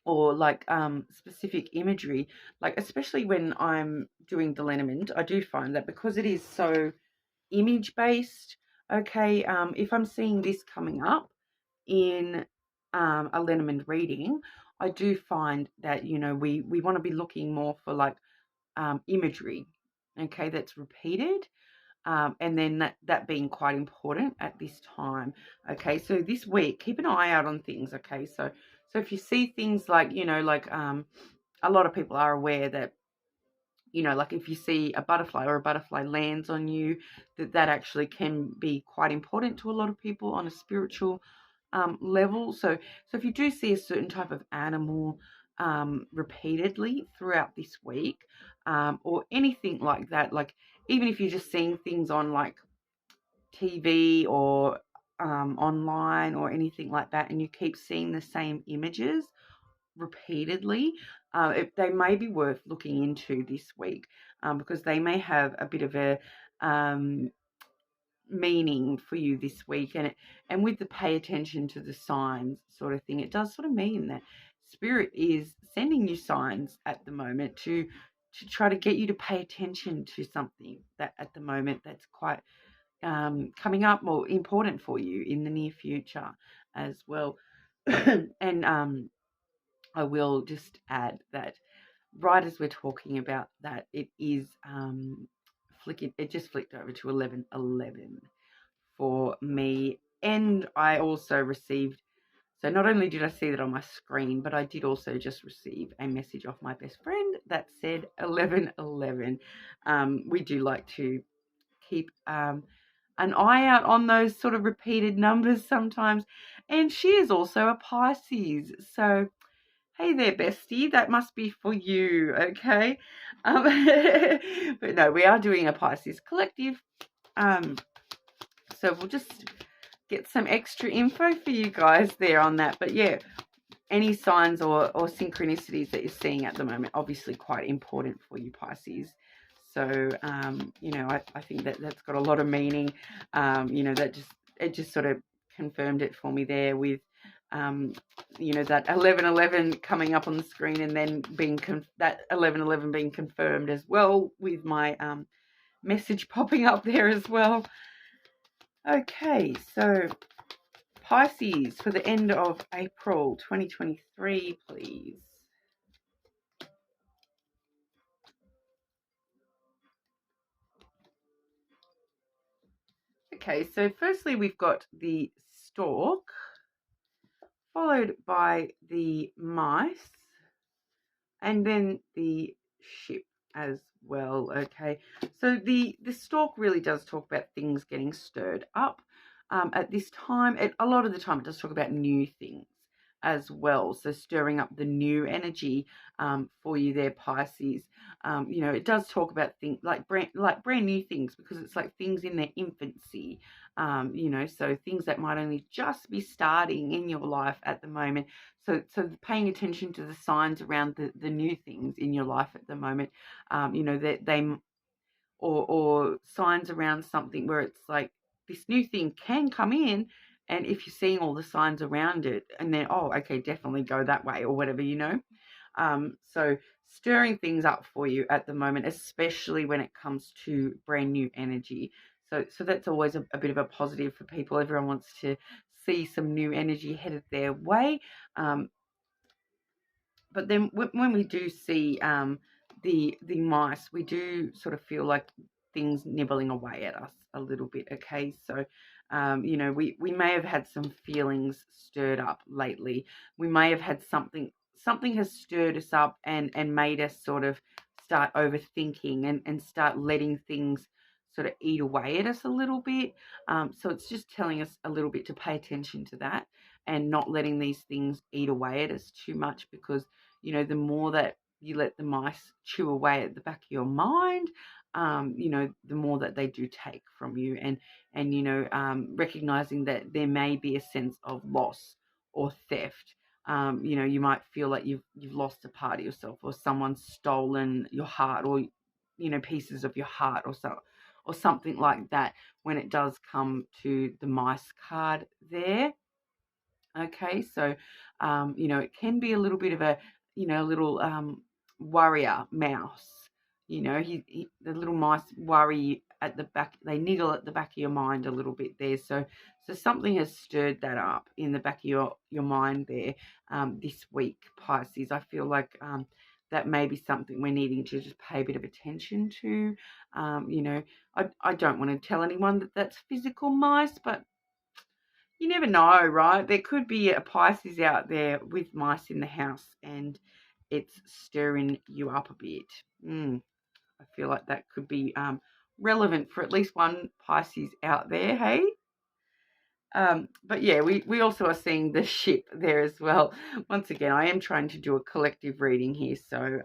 or like specific imagery, like especially when I'm doing the Lenormand, I do find that because it is so image based, okay, if I'm seeing this coming up in a Lenormand reading, I do find that, you know, we want to be looking more for like imagery, okay, that's repeated. And then that being quite important at this time. Okay, so this week, keep an eye out on things. Okay, so if you see things like, you know, like a lot of people are aware that, you know, like if you see a butterfly or a butterfly lands on you, that actually can be quite important to a lot of people on a spiritual level. So if you do see a certain type of animal repeatedly throughout this week, or anything like that, like even if you're just seeing things on like TV or online or anything like that, and you keep seeing the same images repeatedly, they may be worth looking into this week, because they may have a bit of a meaning for you this week. And with the pay attention to the signs sort of thing, it does sort of mean that Spirit is sending you signs at the moment to try to get you to pay attention to something that at the moment that's quite coming up or important for you in the near future as well. And I will just add that right as we're talking about that, it is flicking. It just flicked over to 11:11 for me, and I also received. So not only did I see that on my screen, but I did also just receive a message off my best friend that said 11:11. We do like to keep an eye out on those sort of repeated numbers sometimes, and she is also a Pisces, so hey there, bestie, that must be for you, okay? But no, we are doing a Pisces collective, so we'll just get some extra info for you guys there on that. But yeah, any signs or synchronicities that you're seeing at the moment, obviously quite important for you, Pisces. So, you know, I think that's got a lot of meaning. You know, it just sort of confirmed it for me there with, you know, that 11:11 coming up on the screen, and then that 11:11 being confirmed as well with my message popping up there as well. Okay, so Pisces for the end of April 2023, please. Okay, so firstly we've got the stork, followed by the mice, and then the ship as well. Okay, so the stork really does talk about things getting stirred up at this time. A lot of the time it does talk about new things as well, so stirring up the new energy for you there, Pisces. You know, it does talk about things like brand new things, because it's like things in their infancy. You know, so things that might only just be starting in your life at the moment. So paying attention to the signs around the new things in your life at the moment, you know, that they or signs around something where it's like this new thing can come in, and if you're seeing all the signs around it, and then, oh, okay, definitely go that way or whatever, you know. So stirring things up for you at the moment, especially when it comes to brand new energy. So that's always a bit of a positive for people. Everyone wants to see some new energy headed their way. But then when we do see the mice, we do sort of feel like things nibbling away at us a little bit. Okay, so you know, we may have had some feelings stirred up lately. We may have had something has stirred us up and made us sort of start overthinking and start letting things sort of eat away at us a little bit. So it's just telling us a little bit to pay attention to that and not letting these things eat away at us too much, because, you know, the more that you let the mice chew away at the back of your mind, you know, the more that they do take from you, and you know, recognizing that there may be a sense of loss or theft. You know, you might feel like you've lost a part of yourself, or someone's stolen your heart, or, you know, pieces of your heart, or something like that, when it does come to the mice card there. Okay, so, you know, it can be a little bit of a, you know, little warrior mouse. You know, the little mice worry at the back, they niggle at the back of your mind a little bit there. So something has stirred that up in the back of your mind there this week, Pisces. I feel like that may be something we're needing to just pay a bit of attention to. You know, I don't want to tell anyone that that's physical mice, but you never know, right? There could be a Pisces out there with mice in the house, and it's stirring you up a bit. I feel like that could be relevant for at least one Pisces out there, hey? But yeah, we also are seeing the ship there as well. Once again, I am trying to do a collective reading here, so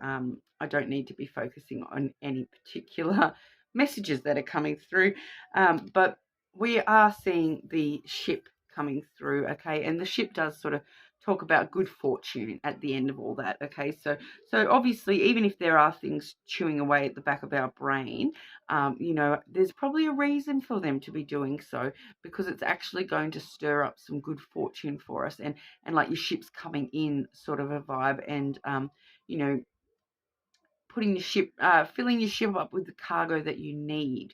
I don't need to be focusing on any particular messages that are coming through. But we are seeing the ship coming through, okay? And the ship does sort of talk about good fortune at the end of all that, okay? So obviously, even if there are things chewing away at the back of our brain, you know, there's probably a reason for them to be doing so, because it's actually going to stir up some good fortune for us, and like your ship's coming in sort of a vibe, and you know, putting the ship, filling your ship up with the cargo that you need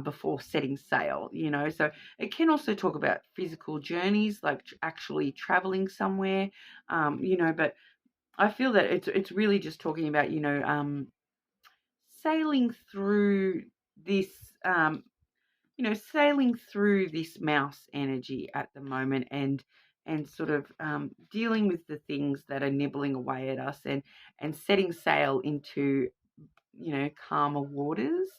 before setting sail, you know. So it can also talk about physical journeys, like actually traveling somewhere, you know, but I feel that it's really just talking about, you know, sailing through this, you know, sailing through this mouse energy at the moment, and sort of dealing with the things that are nibbling away at us, and setting sail into, you know, calmer waters.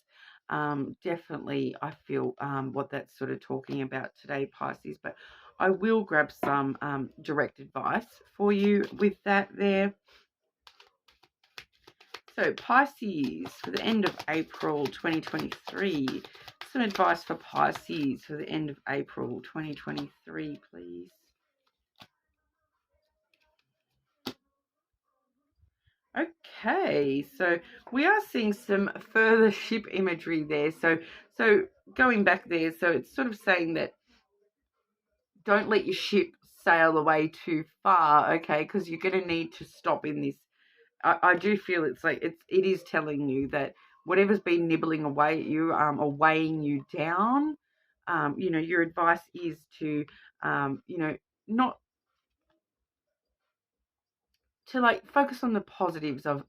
Definitely, I feel what that's sort of talking about today, Pisces. But I will grab some direct advice for you with that there. So Pisces, for the end of April 2023, some advice for Pisces for the end of April 2023, please. Okay, so we are seeing some further ship imagery there. So going back there, so it's sort of saying that don't let your ship sail away too far, okay, because you're going to need to stop in this. I do feel it's like it is telling you that whatever's been nibbling away at you, or weighing you down, you know, your advice is to, you know, not to like focus on the positives of,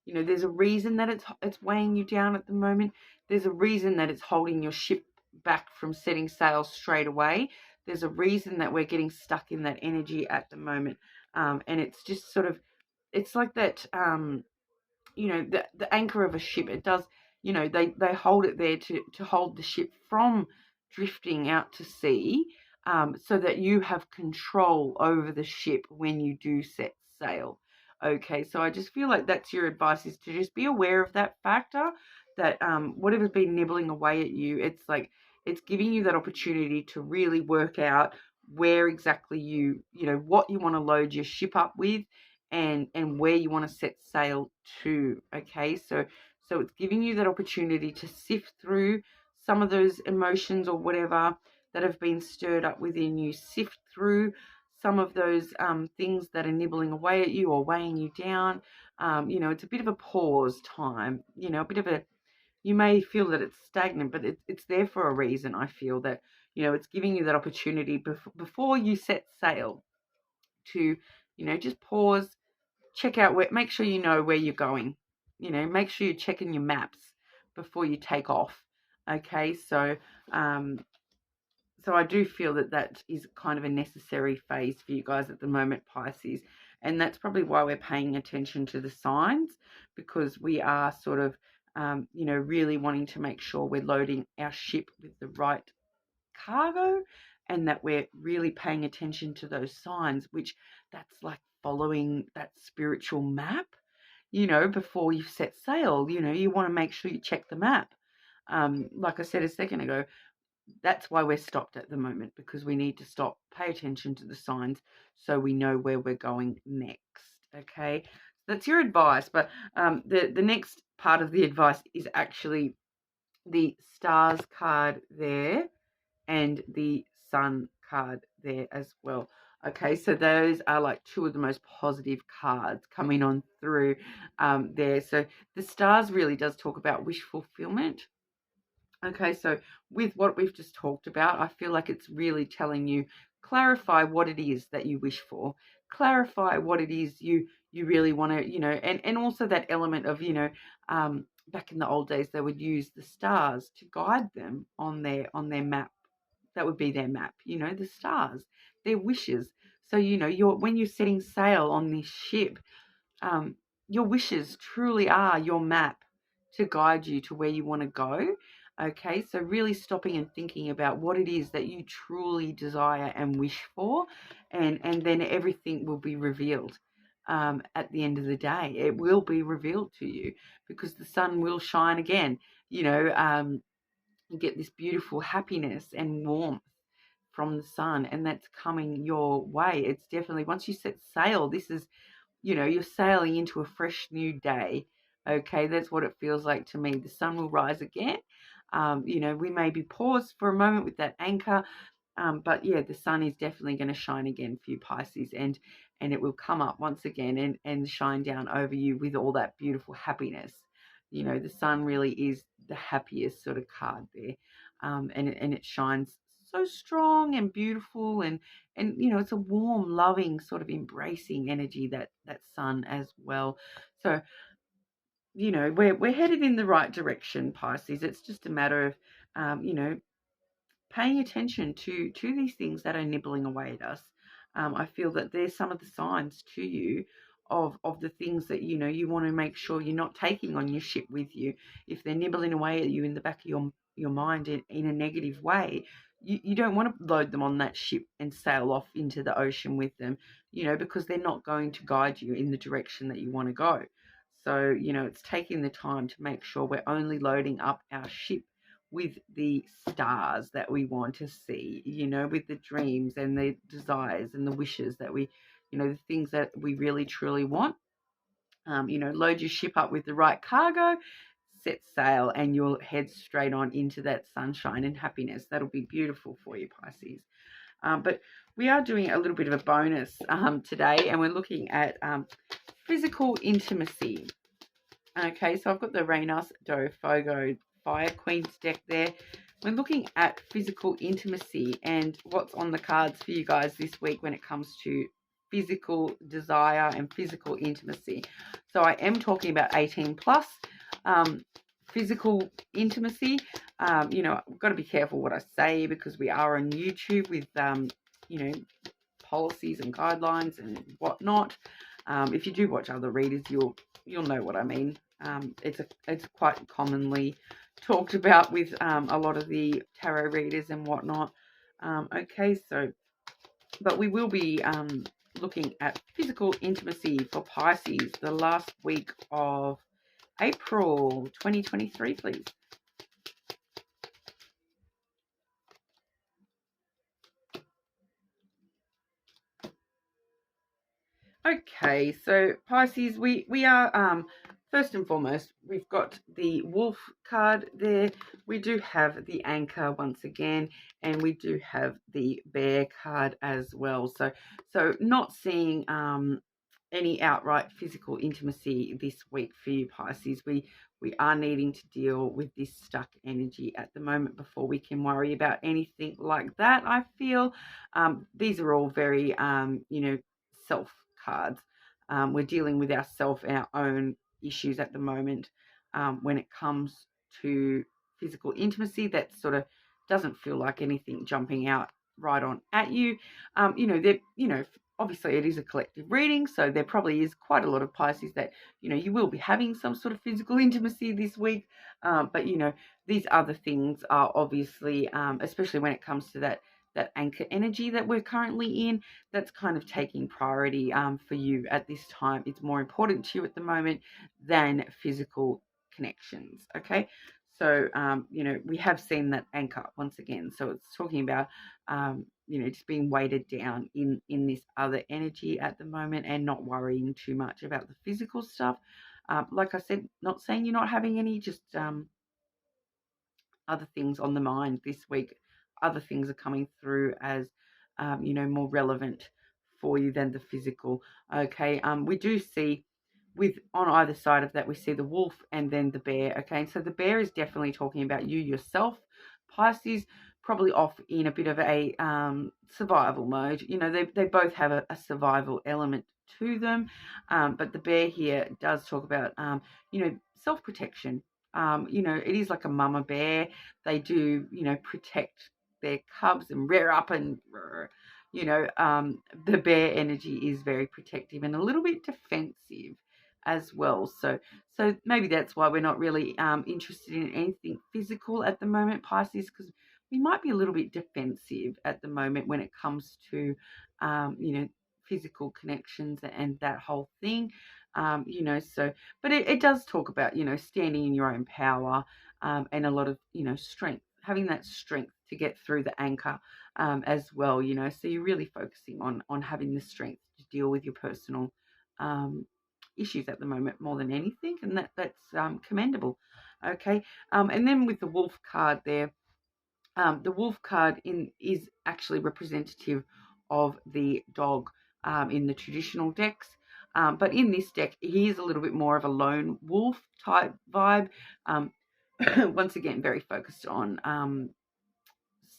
you know, there's a reason that it's weighing you down at the moment. There's a reason that it's holding your ship back from setting sail straight away. There's a reason that we're getting stuck in that energy at the moment, and it's just sort of, it's like that. You know, the anchor of a ship, it does, you know, they hold it there to hold the ship from drifting out to sea, so that you have control over the ship when you do set sail. Okay, so I just feel like that's your advice, is to just be aware of that factor, that whatever's been nibbling away at you, it's like it's giving you that opportunity to really work out where exactly you know, what you want to load your ship up with, and where you want to set sail to. Okay, so it's giving you that opportunity to sift through some of those emotions or whatever that have been stirred up within you. Sift through some of those things that are nibbling away at you or weighing you down. You know, it's a bit of a pause time, you know, a bit of a, you may feel that it's stagnant, but it's there for a reason. I feel that, you know, it's giving you that opportunity before you set sail to, you know, just pause, check out where, make sure you know where you're going, you know, make sure you're checking your maps before you take off. Okay, so so I do feel that that is kind of a necessary phase for you guys at the moment, Pisces, and that's probably why we're paying attention to the signs, because we are sort of you know, really wanting to make sure we're loading our ship with the right cargo, and that we're really paying attention to those signs, which that's like following that spiritual map, you know, before you set sail. You know, you want to make sure you check the map. Like I said a second ago, that's why we're stopped at the moment, because we need to stop, pay attention to the signs, so we know where we're going next. Okay, that's your advice. But the next part of the advice is actually the stars card there and the sun card there as well. Okay, so those are like two of the most positive cards coming on through there. So the stars really does talk about wish fulfillment. Okay, so with what we've just talked about, I feel like it's really telling you, clarify what it is that you wish for, clarify what it is you really want to, you know, and also that element of, you know, back in the old days, they would use the stars to guide them on their map. That would be their map, you know, the stars, their wishes. So, you know, when you're setting sail on this ship, your wishes truly are your map to guide you to where you want to go. Okay, so really stopping and thinking about what it is that you truly desire and wish for, and then everything will be revealed. At the end of the day, it will be revealed to you, because the sun will shine again. You know, you get this beautiful happiness and warmth from the sun, and that's coming your way. It's definitely, once you set sail, this is, you know, you're sailing into a fresh new day. Okay, that's what it feels like to me. The sun will rise again. You know, we may be paused for a moment with that anchor, But yeah, the sun is definitely going to shine again for you, Pisces, and it will come up once again and shine down over you with all that beautiful happiness. You know, the sun really is the happiest sort of card there, and it shines so strong and beautiful, and you know, it's a warm, loving, sort of embracing energy, that sun as well. So you know, we're headed in the right direction, Pisces. It's just a matter of you know, paying attention to these things that are nibbling away at us. I feel that there's some of the signs to you of the things that, you know, you want to make sure you're not taking on your ship with you. If they're nibbling away at you in the back of your mind in a negative way, you don't want to load them on that ship and sail off into the ocean with them, you know, because they're not going to guide you in the direction that you want to go. So, you know, it's taking the time to make sure we're only loading up our ship with the stars that we want to see, you know, with the dreams and the desires and the wishes that we, you know, the things that we really truly want. You know, load your ship up with the right cargo, set sail, and you'll head straight on into that sunshine and happiness. That'll be beautiful for you, Pisces. But we are doing a little bit of a bonus today, and we're looking at physical intimacy. Okay, so I've got the Reynos do Fogo Fire Queen's deck there. We're looking at physical intimacy and what's on the cards for you guys this week when it comes to physical desire and physical intimacy. So I am talking about 18 plus physical intimacy. You know, I've got to be careful what I say because we are on YouTube with, you know, policies and guidelines and whatnot. If you do watch other readers, you'll know what I mean. It's quite commonly talked about with a lot of the tarot readers and whatnot. Okay, so, but we will be looking at physical intimacy for Pisces the last week of April 2023, please. Okay, so Pisces, we are first and foremost, we've got the Wolf card there. We do have the Anchor once again, and we do have the Bear card as well. So not seeing any outright physical intimacy this week for you, Pisces. We are needing to deal with this stuck energy at the moment before we can worry about anything like that. I feel these are all very you know, self cards. We're dealing with ourself and our own issues at the moment when it comes to physical intimacy. That sort of doesn't feel like anything jumping out right on at you. You know, obviously it is a collective reading, so there probably is quite a lot of Pisces that, you know, you will be having some sort of physical intimacy this week. But, you know, these other things are obviously, especially when it comes to that anchor energy that we're currently in, that's kind of taking priority for you at this time. It's more important to you at the moment than physical connections. Okay, so you know, we have seen that anchor once again, so it's talking about you know, just being weighted down in this other energy at the moment and not worrying too much about the physical stuff. Like I said, not saying you're not having any, just other things on the mind this week. Other things are coming through as, you know, more relevant for you than the physical. Okay, we do see with on either side of that, we see the wolf and then the bear. Okay, so the bear is definitely talking about you yourself, Pisces, probably off in a bit of a survival mode. You know, they both have a survival element to them, but the bear here does talk about, you know, self-protection. You know, it is like a mama bear. They do, you know, protect their cubs and rear up and, you know, the bear energy is very protective and a little bit defensive as well. So maybe that's why we're not really interested in anything physical at the moment, Pisces, because we might be a little bit defensive at the moment when it comes to, you know, physical connections and that whole thing. You know, so, but it does talk about, you know, standing in your own power and a lot of, you know, strength, having that strength to get through the anchor as well, you know, so you're really focusing on having the strength to deal with your personal issues at the moment more than anything, and that's commendable. Okay, and then with the wolf card there, The wolf card is actually representative of the dog in the traditional decks. But in this deck, he is a little bit more of a lone wolf type vibe. Once again, very focused on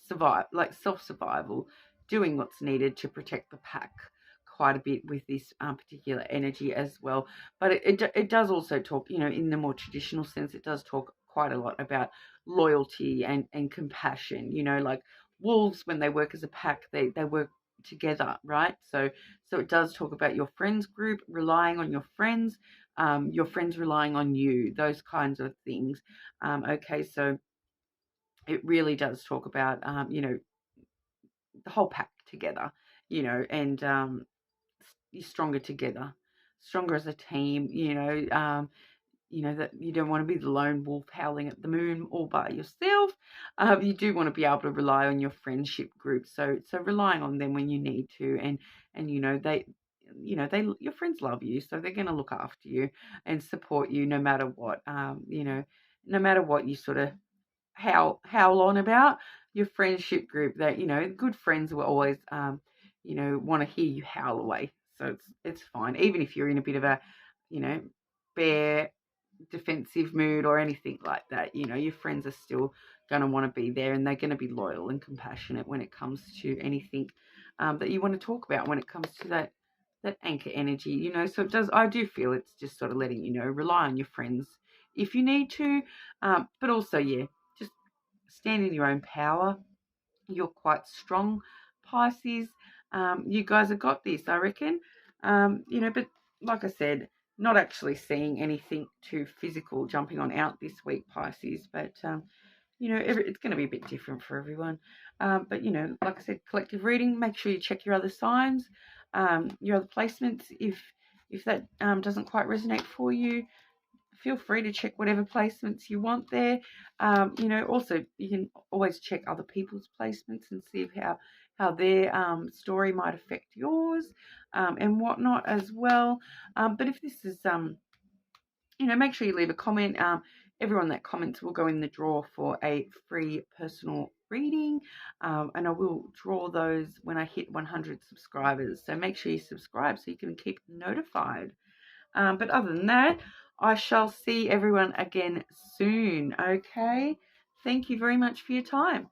self-survival, doing what's needed to protect the pack quite a bit with this particular energy as well. But it does also talk, in the more traditional sense, it does talk quite a lot about loyalty and compassion. Like wolves, when they work as a pack, they work together, right? So it does talk about your friends group, relying on your friends relying on you, those kinds of things. Okay, so it really does talk about, the whole pack together, and you're stronger together, stronger as a team, that you don't want to be the lone wolf howling at the moon all by yourself. You do want to be able to rely on your friendship group. So relying on them when you need to, and your friends love you, so they're going to look after you and support you no matter what. No matter what you sort of howl on about. Your friendship group, that good friends will always want to hear you howl away, so it's fine, even if you're in a bit of a bare defensive mood or anything like that. Your friends are still going to want to be there, and they're going to be loyal and compassionate when it comes to anything that you want to talk about, when it comes to that anchor energy. So I do feel it's just sort of letting rely on your friends if you need to, but also, yeah, just stand in your own power. You're quite strong, Pisces. You guys have got this, I reckon. But like I said, not actually seeing anything too physical jumping on out this week, Pisces. But it's going to be a bit different for everyone. But like I said, collective reading. Make sure you check your other signs, your other placements. If that doesn't quite resonate for you, feel free to check whatever placements you want there. Also, you can always check other people's placements and see how their story might affect yours, and whatnot as well. But if this is, make sure you leave a comment. Everyone that comments will go in the draw for a free personal reading, and I will draw those when I hit 100 subscribers. So make sure you subscribe so you can keep notified. But other than that, I shall see everyone again soon, okay? Thank you very much for your time.